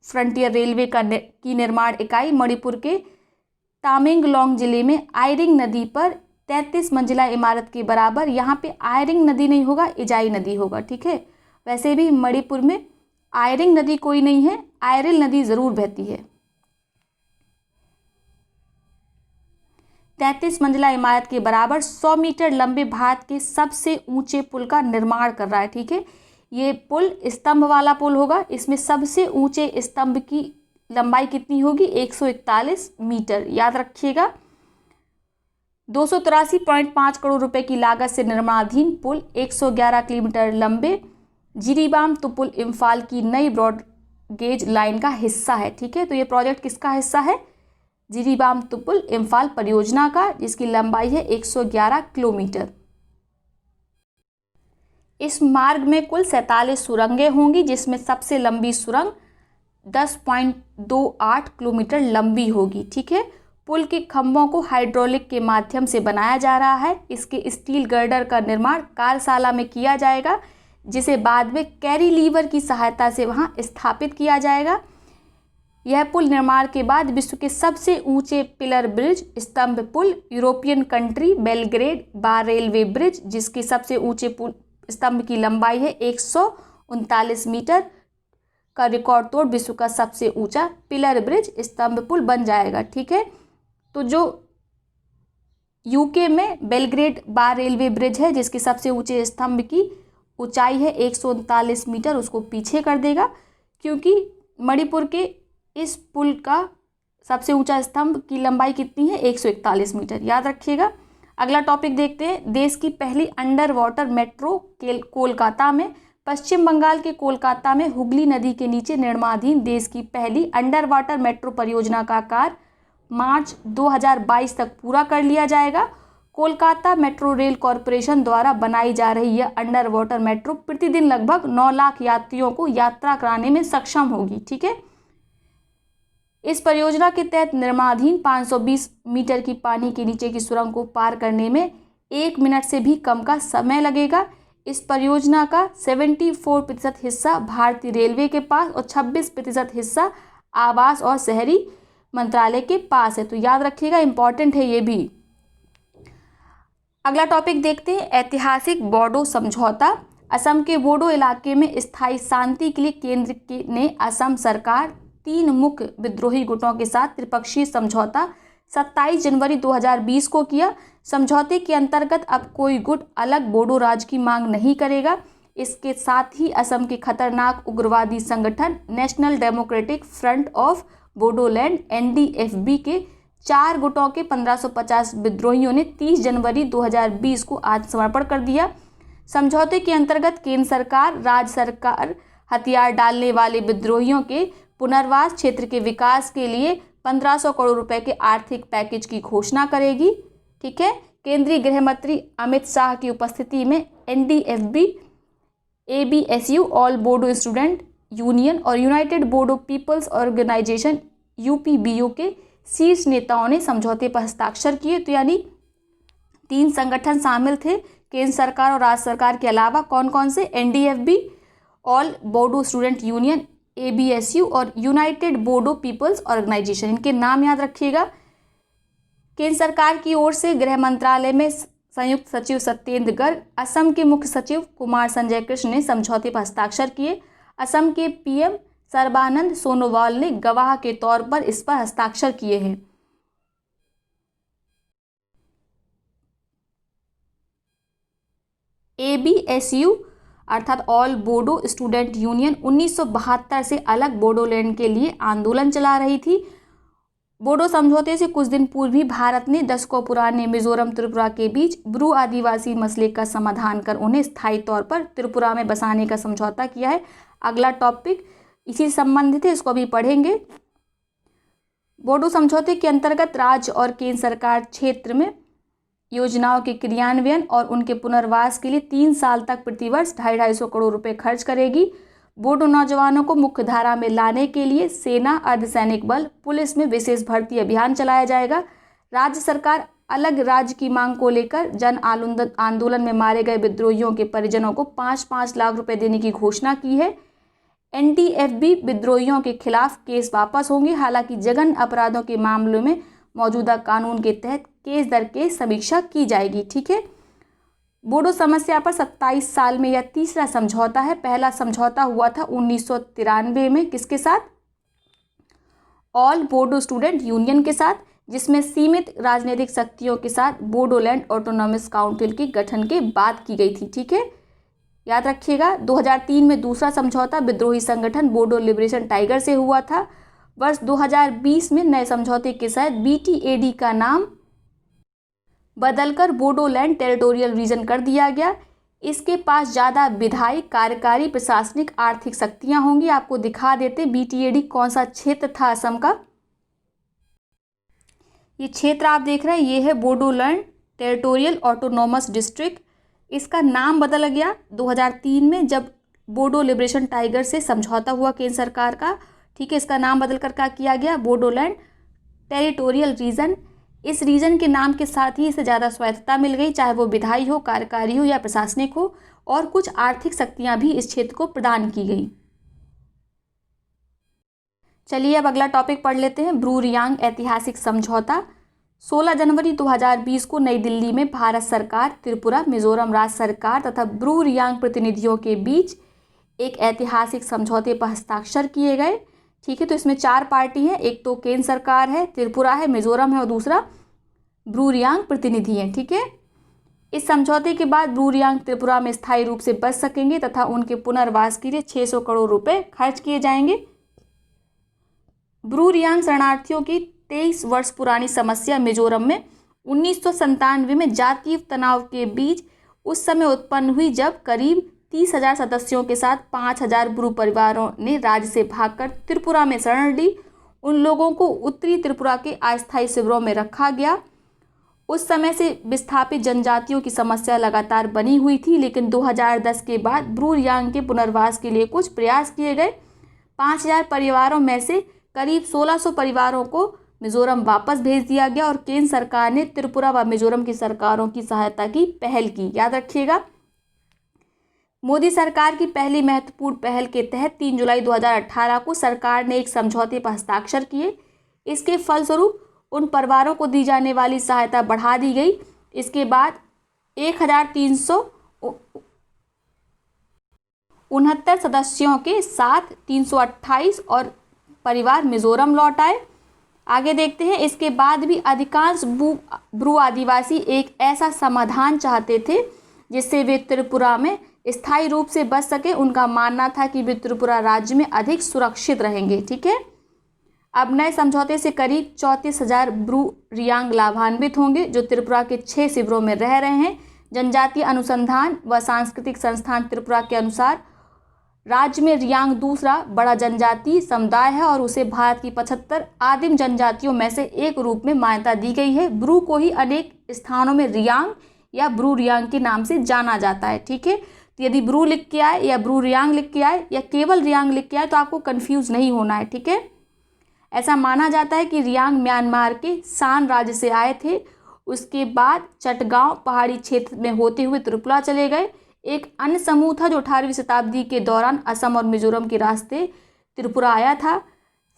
frontier railway की निर्माण इकाई मणिपुर के तामेंगलोंग जिले में आयरिंग नदी पर 33 मंजिला इमारत के बराबर, यहाँ पे आयरिंग नदी नहीं होगा, इजाई नदी होगा। ठीक है, वैसे भी मणिपुर में आयरिंग नदी कोई नहीं है, आयरिल नदी जरूर बहती है। 33 मंजिला इमारत के बराबर 100 मीटर लंबे भारत के सबसे ऊंचे पुल का निर्माण कर रहा है। ठीक है, ये पुल स्तंभ वाला पुल होगा। इसमें सबसे ऊंचे स्तंभ की लंबाई कितनी होगी? 141 मीटर, याद रखिएगा। 283.5 करोड़ रुपए की लागत से निर्माणाधीन पुल 111 किलोमीटर लंबे जिरीबाम तुपुल इम्फाल की नई ब्रॉड गेज लाइन का हिस्सा है। ठीक है, तो ये प्रोजेक्ट किसका हिस्सा है? जिरीबाम तुपुल इम्फाल परियोजना का, जिसकी लंबाई है 111 किलोमीटर। इस मार्ग में कुल 47 सुरंगें होंगी जिसमें सबसे लंबी सुरंग 10.28 किलोमीटर लंबी होगी। ठीक है, पुल के खंभों को हाइड्रोलिक के माध्यम से बनाया जा रहा है। इसके स्टील गर्डर का निर्माण कार्यशाला में किया जाएगा जिसे बाद में कैरीलीवर की सहायता से वहां स्थापित किया जाएगा। यह पुल निर्माण के बाद विश्व के सबसे ऊंचे पिलर ब्रिज स्तंभ पुल यूरोपियन कंट्री बेलग्रेड बार रेलवे ब्रिज, जिसके सबसे ऊंचे पुल स्तंभ की लंबाई है 139 मीटर का रिकॉर्ड तोड़ विश्व का सबसे ऊंचा पिलर ब्रिज स्तंभ पुल बन जाएगा। ठीक है, तो जो यूके में बेलग्रेड बार रेलवे ब्रिज है जिसके सबसे ऊंचे स्तंभ की ऊंचाई है 139 मीटर, उसको पीछे कर देगा क्योंकि मणिपुर के इस पुल का सबसे ऊंचा स्तंभ की लंबाई कितनी है? 141 मीटर, याद रखिएगा। अगला टॉपिक देखते हैं, देश की पहली अंडर वाटर मेट्रो कोलकाता में। पश्चिम बंगाल के कोलकाता में हुगली नदी के नीचे निर्माणाधीन देश की पहली अंडर वाटर मेट्रो परियोजना का कार्य मार्च 2022 तक पूरा कर लिया जाएगा। कोलकाता मेट्रो रेल कॉरपोरेशन द्वारा बनाई जा रही यह अंडर वाटर मेट्रो प्रतिदिन लगभग 9 लाख यात्रियों को यात्रा कराने में सक्षम होगी। ठीक है, इस परियोजना के तहत निर्माणाधीन 520 मीटर की पानी के नीचे की सुरंग को पार करने में 1 मिनट से भी कम का समय लगेगा। इस परियोजना का 74% हिस्सा भारतीय रेलवे के पास और 26% हिस्सा आवास और शहरी मंत्रालय के पास है। तो याद रखिएगा, इंपॉर्टेंट है ये भी। अगला टॉपिक देखते हैं, ऐतिहासिक बोडो समझौता। असम के बोडो इलाके में स्थायी शांति के लिए केंद्र ने असम सरकार 3 मुख्य विद्रोही गुटों के साथ त्रिपक्षीय समझौता 27 जनवरी 2020 को किया। समझौते के अंतर्गत अब कोई गुट अलग बोडो राज्य की मांग नहीं करेगा। इसके साथ ही असम के खतरनाक उग्रवादी संगठन national democratic front of Bodoland NDFB के 4 गुटों के 1550 विद्रोहियों ने 30 जनवरी 2020 को आत्मसमर्पण कर दिया। समझौते के अंतर्गत केंद्र सरकार, राज्य सरकार हथियार डालने वाले विद्रोहियों के पुनर्वास क्षेत्र के विकास के लिए 1500 करोड़ रुपए के आर्थिक पैकेज की घोषणा करेगी। ठीक है, केंद्रीय गृह मंत्री अमित शाह की उपस्थिति में NDFB, ABSU all Bodo student union और united Bodo people's organisation UPBO के शीर्ष नेताओं ने समझौते पर हस्ताक्षर किए। तो यानी 3 संगठन शामिल थे केंद्र सरकार और राज्य सरकार के अलावा। कौन कौन से? NDFB all Bodo student union, ABSU और यूनाइटेड बोडो पीपल्स ऑर्गेनाइजेशन। इनके नाम याद रखिएगा। केंद्र सरकार की ओर से गृह मंत्रालय में संयुक्त सचिव सत्येंद्र गर्ग, असम के मुख्य सचिव कुमार संजय कृष्ण ने समझौते पर हस्ताक्षर किए। असम के PM सर्बानंद सोनोवाल ने गवाह के तौर पर इस पर हस्ताक्षर किए हैं। ABSU अर्थात ऑल बोडो स्टूडेंट यूनियन 1972 से अलग बोडोलैंड के लिए आंदोलन चला रही थी। बोडो समझौते से कुछ दिन पूर्व ही भारत ने दशकों पुराने मिजोरम त्रिपुरा के बीच ब्रू आदिवासी मसले का समाधान कर उन्हें स्थायी तौर पर त्रिपुरा में बसाने का समझौता किया है। अगला टॉपिक इसी से संबंधित है, इसको अभी पढ़ेंगे। बोडो समझौते के अंतर्गत राज्य और केंद्र सरकार क्षेत्र में योजनाओं के क्रियान्वयन और उनके पुनर्वास के लिए 3 साल तक प्रतिवर्ष 250 करोड़ रुपए खर्च करेगी। बोडो नौजवानों को मुख्य धारा में लाने के लिए सेना, अर्धसैनिक बल, पुलिस में विशेष भर्ती अभियान चलाया जाएगा। राज्य सरकार अलग राज्य की मांग को लेकर जन आंदोलन में मारे गए विद्रोहियों के परिजनों को 5-5 लाख रुपए देने की घोषणा की है। एनटीएफबी विद्रोहियों के खिलाफ केस वापस होंगे। हालांकि जघन्य अपराधों के मामलों में मौजूदा कानून के तहत केस दर केस समीक्षा की जाएगी। ठीक है। बोडो समस्या पर 27 साल में यह तीसरा समझौता है। पहला समझौता हुआ था 1993 में, किसके साथ? ऑल बोडो स्टूडेंट यूनियन के साथ, जिसमें सीमित राजनीतिक शक्तियों के साथ बोडोलैंड ऑटोनॉमस काउंसिल के गठन के बाद की गई थी। ठीक है, याद रखिएगा। 2003 में दूसरा समझौता विद्रोही संगठन बोडो लिबरेशन टाइगर से हुआ था। वर्ष 2020 में नए समझौते के साथ बीटीएडी का नाम बदलकर बोडोलैंड टेरिटोरियल रीजन कर दिया गया। इसके पास ज़्यादा विधायी, कार्यकारी, प्रशासनिक, आर्थिक शक्तियां होंगी। आपको दिखा देते बीटीएडी कौन सा क्षेत्र था असम का। ये क्षेत्र आप देख रहे हैं, ये है बोडोलैंड टेरिटोरियल ऑटोनॉमस डिस्ट्रिक्ट। इसका नाम बदल गया 2003 में, जब बोडो लिबरेशन टाइगर से समझौता हुआ केंद्र सरकार का। ठीक है, इसका नाम बदल कर क्या किया गया? Bodoland territorial reason. इस रीजन के नाम के साथ ही इसे ज़्यादा स्वायत्तता मिल गई, चाहे वो विधायी हो, कार्यकारी हो या प्रशासनिक हो, और कुछ आर्थिक शक्तियां भी इस क्षेत्र को प्रदान की गई। चलिए अब अगला टॉपिक पढ़ लेते हैं, ब्रू रियांग ऐतिहासिक समझौता। 16 जनवरी 2020 को नई दिल्ली में भारत सरकार, त्रिपुरा, मिजोरम राज्य सरकार तथा ब्रू रियांग प्रतिनिधियों के बीच एक ऐतिहासिक समझौते पर हस्ताक्षर किए गए। ठीक है, तो इसमें 4 पार्टी हैं, एक तो केंद्र सरकार है, त्रिपुरा है, मिजोरम है और दूसरा ब्रू रियांग प्रतिनिधि हैं। ठीक है, इस समझौते के बाद ब्रू रियांग त्रिपुरा में स्थायी रूप से बस सकेंगे तथा उनके पुनर्वास के लिए 600 करोड़ रुपए खर्च किए जाएंगे। ब्रू रियांग शरणार्थियों की 23 वर्ष पुरानी समस्या मिजोरम में 1997 में जातीय तनाव के बीच उस समय उत्पन्न हुई, जब करीब 30,000 सदस्यों के साथ 5,000 ब्रू परिवारों ने राज्य से भागकर त्रिपुरा में शरण ली। उन लोगों को उत्तरी त्रिपुरा के अस्थायी शिविरों में रखा गया। उस समय से विस्थापित जनजातियों की समस्या लगातार बनी हुई थी, लेकिन 2010 के बाद ब्रू रियांग के पुनर्वास के लिए कुछ प्रयास किए गए। 5,000 परिवारों में से करीब 1,600 परिवारों को मिजोरम वापस भेज दिया गया और केंद्र सरकार ने त्रिपुरा व मिजोरम की सरकारों की सहायता की पहल की। याद रखिएगा, मोदी सरकार की पहली महत्वपूर्ण पहल के तहत 3 जुलाई 2018 को सरकार ने एक समझौते पर हस्ताक्षर किए। इसके फलस्वरूप उन परिवारों को दी जाने वाली सहायता बढ़ा दी गई। इसके बाद 1,369 सदस्यों के साथ 328 और परिवार मिजोरम लौट आए। आगे देखते हैं, इसके बाद भी अधिकांश ब्रू आदिवासी एक ऐसा समाधान चाहते थे जिससे वे त्रिपुरा में स्थायी रूप से बस सके। उनका मानना था कि वे त्रिपुरा राज्य में अधिक सुरक्षित रहेंगे। ठीक है, अब नए समझौते से करीब 34,000 ब्रू रियांग लाभान्वित होंगे, जो त्रिपुरा के 6 शिविरों में रह रहे हैं। जनजातीय अनुसंधान व सांस्कृतिक संस्थान त्रिपुरा के अनुसार राज्य में रियांग दूसरा बड़ा जनजातीय समुदाय है और उसे भारत की 75 आदिम जनजातियों में से एक रूप में मान्यता दी गई है। ब्रू को ही अनेक स्थानों में रियांग या ब्रू रियांग के नाम से जाना जाता है। ठीक है, तो यदि ब्रू लिख के आए या ब्रू रियांग लिख के आए या केवल रियांग लिख के आए तो आपको कंफ्यूज नहीं होना है। ठीक है, ऐसा माना जाता है कि रियांग म्यांमार के शान राज्य से आए थे। उसके बाद चटगांव पहाड़ी क्षेत्र में होते हुए त्रिपुरा चले गए। एक अन्य समूह था जो 18वीं शताब्दी के दौरान असम और मिजोरम के रास्ते त्रिपुरा आया था।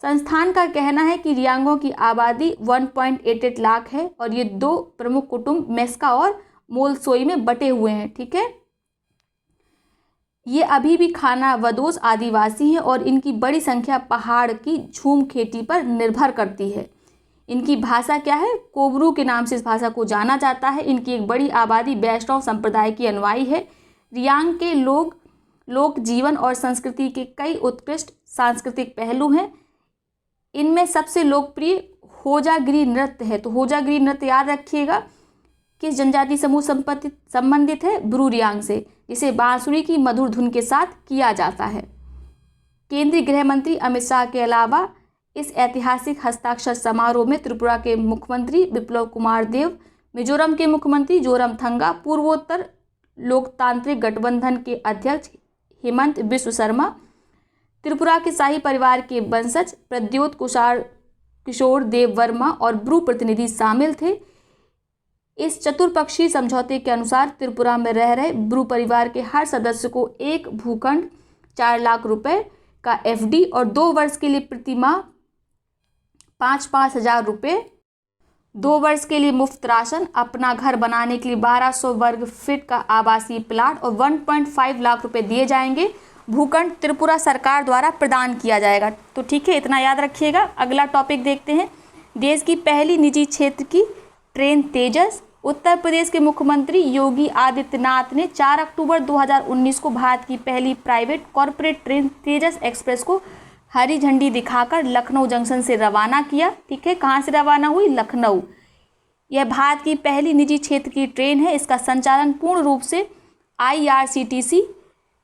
संस्थान का कहना है कि रियांगों की आबादी 1.88 लाख है और ये 2 प्रमुख कुटुंब मेस्का और मोलसोई में बटे हुए हैं। ठीक है, ये अभी भी खाना वदोस आदिवासी हैं और इनकी बड़ी संख्या पहाड़ की झूम खेती पर निर्भर करती है। इनकी भाषा क्या है? कोबरू के नाम से इस भाषा को जाना जाता है। इनकी एक बड़ी आबादी वैष्णव संप्रदाय की अनुयायी है। रियांग के लोग लोक जीवन और संस्कृति के कई उत्कृष्ट सांस्कृतिक पहलू हैं। इनमें सबसे लोकप्रिय होजागिरी नृत्य है। तो होजागिरी नृत्य याद रखिएगा किस जनजाति समूह संबंधित है, ब्रूरियांग से, जिसे बांसुरी की मधुर धुन के साथ किया जाता है। केंद्रीय गृह मंत्री अमित शाह के अलावा इस ऐतिहासिक हस्ताक्षर समारोह में त्रिपुरा के मुख्यमंत्री बिप्लब कुमार देव, मिजोरम के मुख्यमंत्री जोरमथंगा, पूर्वोत्तर लोकतांत्रिक गठबंधन के अध्यक्ष हेमंत बिस्व शर्मा, त्रिपुरा के शाही परिवार के वंशज प्रद्योत किशोर देव वर्मा और ब्रू प्रतिनिधि शामिल थे। इस चतुर्पक्षीय समझौते के अनुसार त्रिपुरा में रह रहे ब्रू परिवार के हर सदस्य को एक भूखंड, 4 लाख रुपए का एफडी और 2 वर्ष के लिए प्रति माह 5-5 हजार रुपये, 2 वर्ष के लिए मुफ्त राशन, अपना घर बनाने के लिए 1200 वर्ग फीट का आवासीय प्लाट और 1.5 लाख रुपए दिए जाएंगे। भूखंड त्रिपुरा सरकार द्वारा प्रदान किया जाएगा। तो ठीक है, इतना याद रखिएगा। अगला टॉपिक देखते हैं। देश की पहली निजी क्षेत्र की ट्रेन तेजस। उत्तर प्रदेश के मुख्यमंत्री योगी आदित्यनाथ ने 4 अक्टूबर 2019 को भारत की पहली प्राइवेट कॉरपोरेट ट्रेन तेजस एक्सप्रेस को हरी झंडी दिखाकर लखनऊ जंक्शन से रवाना किया। ठीक है, कहाँ से रवाना हुई? लखनऊ। यह भारत की पहली निजी क्षेत्र की ट्रेन है। इसका संचालन पूर्ण रूप से IRCTC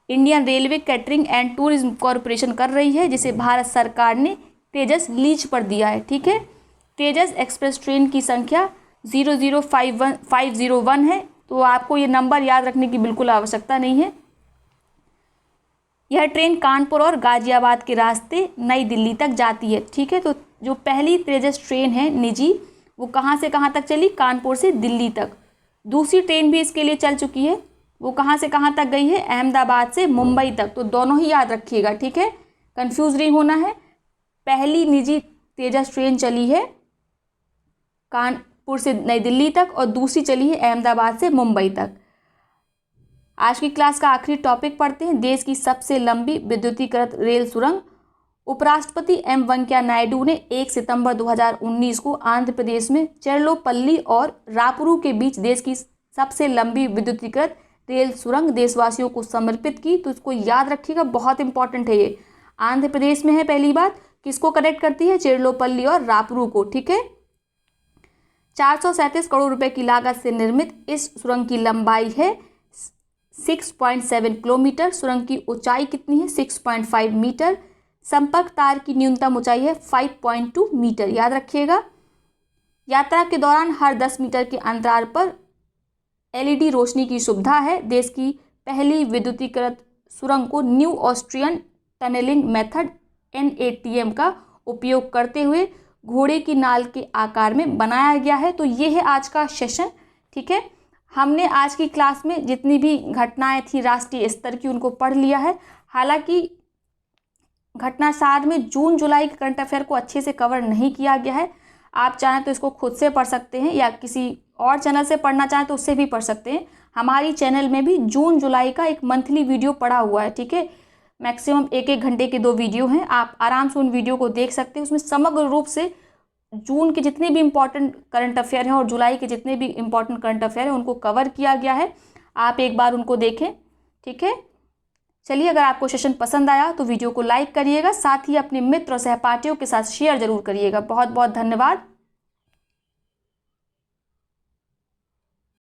Indian railway catering and tourism corporation कर रही है, जिसे भारत सरकार ने तेजस लीज पर दिया है। ठीक है, तेजस एक्सप्रेस ट्रेन की संख्या 00501 है। तो आपको ये नंबर याद रखने की बिल्कुल आवश्यकता नहीं है। यह ट्रेन कानपुर और गाजियाबाद के रास्ते नई दिल्ली तक जाती है। ठीक है, तो जो पहली तेजस ट्रेन है निजी, वो कहाँ से कहाँ तक चली? कानपुर से दिल्ली तक। दूसरी ट्रेन भी इसके लिए चल चुकी है, वो कहाँ से कहाँ तक गई है? अहमदाबाद से मुंबई तक। तो दोनों ही याद रखिएगा। ठीक है, कंफ्यूज नहीं होना है। पहली निजी तेजस ट्रेन चली है कानपुर से नई दिल्ली तक और दूसरी चली है अहमदाबाद से मुंबई तक। आज की क्लास का आखिरी टॉपिक पढ़ते हैं। देश की सबसे लंबी विद्युतीकृत रेल सुरंग। उपराष्ट्रपति एम वेंकैया नायडू ने 1 सितंबर 2019 को आंध्र प्रदेश में चेरलोपल्ली और रापुरू के बीच देश की सबसे लंबी विद्युतीकृत रेल सुरंग देशवासियों को समर्पित की। तो इसको याद रखिएगा, बहुत इंपॉर्टेंट है ये। आंध्र प्रदेश में है। पहली बात, किसको कनेक्ट करती है? चेरलोपल्ली और रापुरू को। ठीक है, 437 करोड़ रुपए की लागत से निर्मित इस सुरंग की लंबाई है 6.7 किलोमीटर। सुरंग की ऊंचाई कितनी है? 6.5 मीटर। संपर्क तार की न्यूनतम ऊंचाई है 5.2 मीटर। याद रखिएगा। यात्रा के दौरान हर 10 मीटर के अंतराल पर LED रोशनी की सुविधा है। देश की पहली विद्युतीकृत सुरंग को New Austrian tunnelling method NATM का उपयोग करते हुए घोड़े की नाल के आकार में बनाया गया है। तो ये है आज का सेशन। ठीक है, हमने आज की क्लास में जितनी भी घटनाएं थी राष्ट्रीय स्तर की उनको पढ़ लिया है। हालांकि घटना सार में जून जुलाई के करंट अफेयर को अच्छे से कवर नहीं किया गया है। आप चाहें तो इसको खुद से पढ़ सकते हैं या किसी और चैनल से पढ़ना चाहें तो उससे भी पढ़ सकते हैं। हमारी चैनल में भी जून जुलाई का एक मंथली वीडियो पड़ा हुआ है। ठीक है, मैक्सिमम 1-1 घंटे के 2 वीडियो हैं। आप आराम से उन वीडियो को देख सकते हैं। उसमें समग्र रूप से जून के जितने भी इम्पॉर्टेंट करंट अफेयर हैं और जुलाई के जितने भी इम्पॉर्टेंट करंट अफेयर हैं उनको कवर किया गया है। आप एक बार उनको देखें। ठीक है, चलिए, अगर आपको सेशन पसंद आया तो वीडियो को लाइक करिएगा, साथ ही अपने मित्र और सहपाठियों के साथ शेयर जरूर करिएगा। बहुत बहुत धन्यवाद।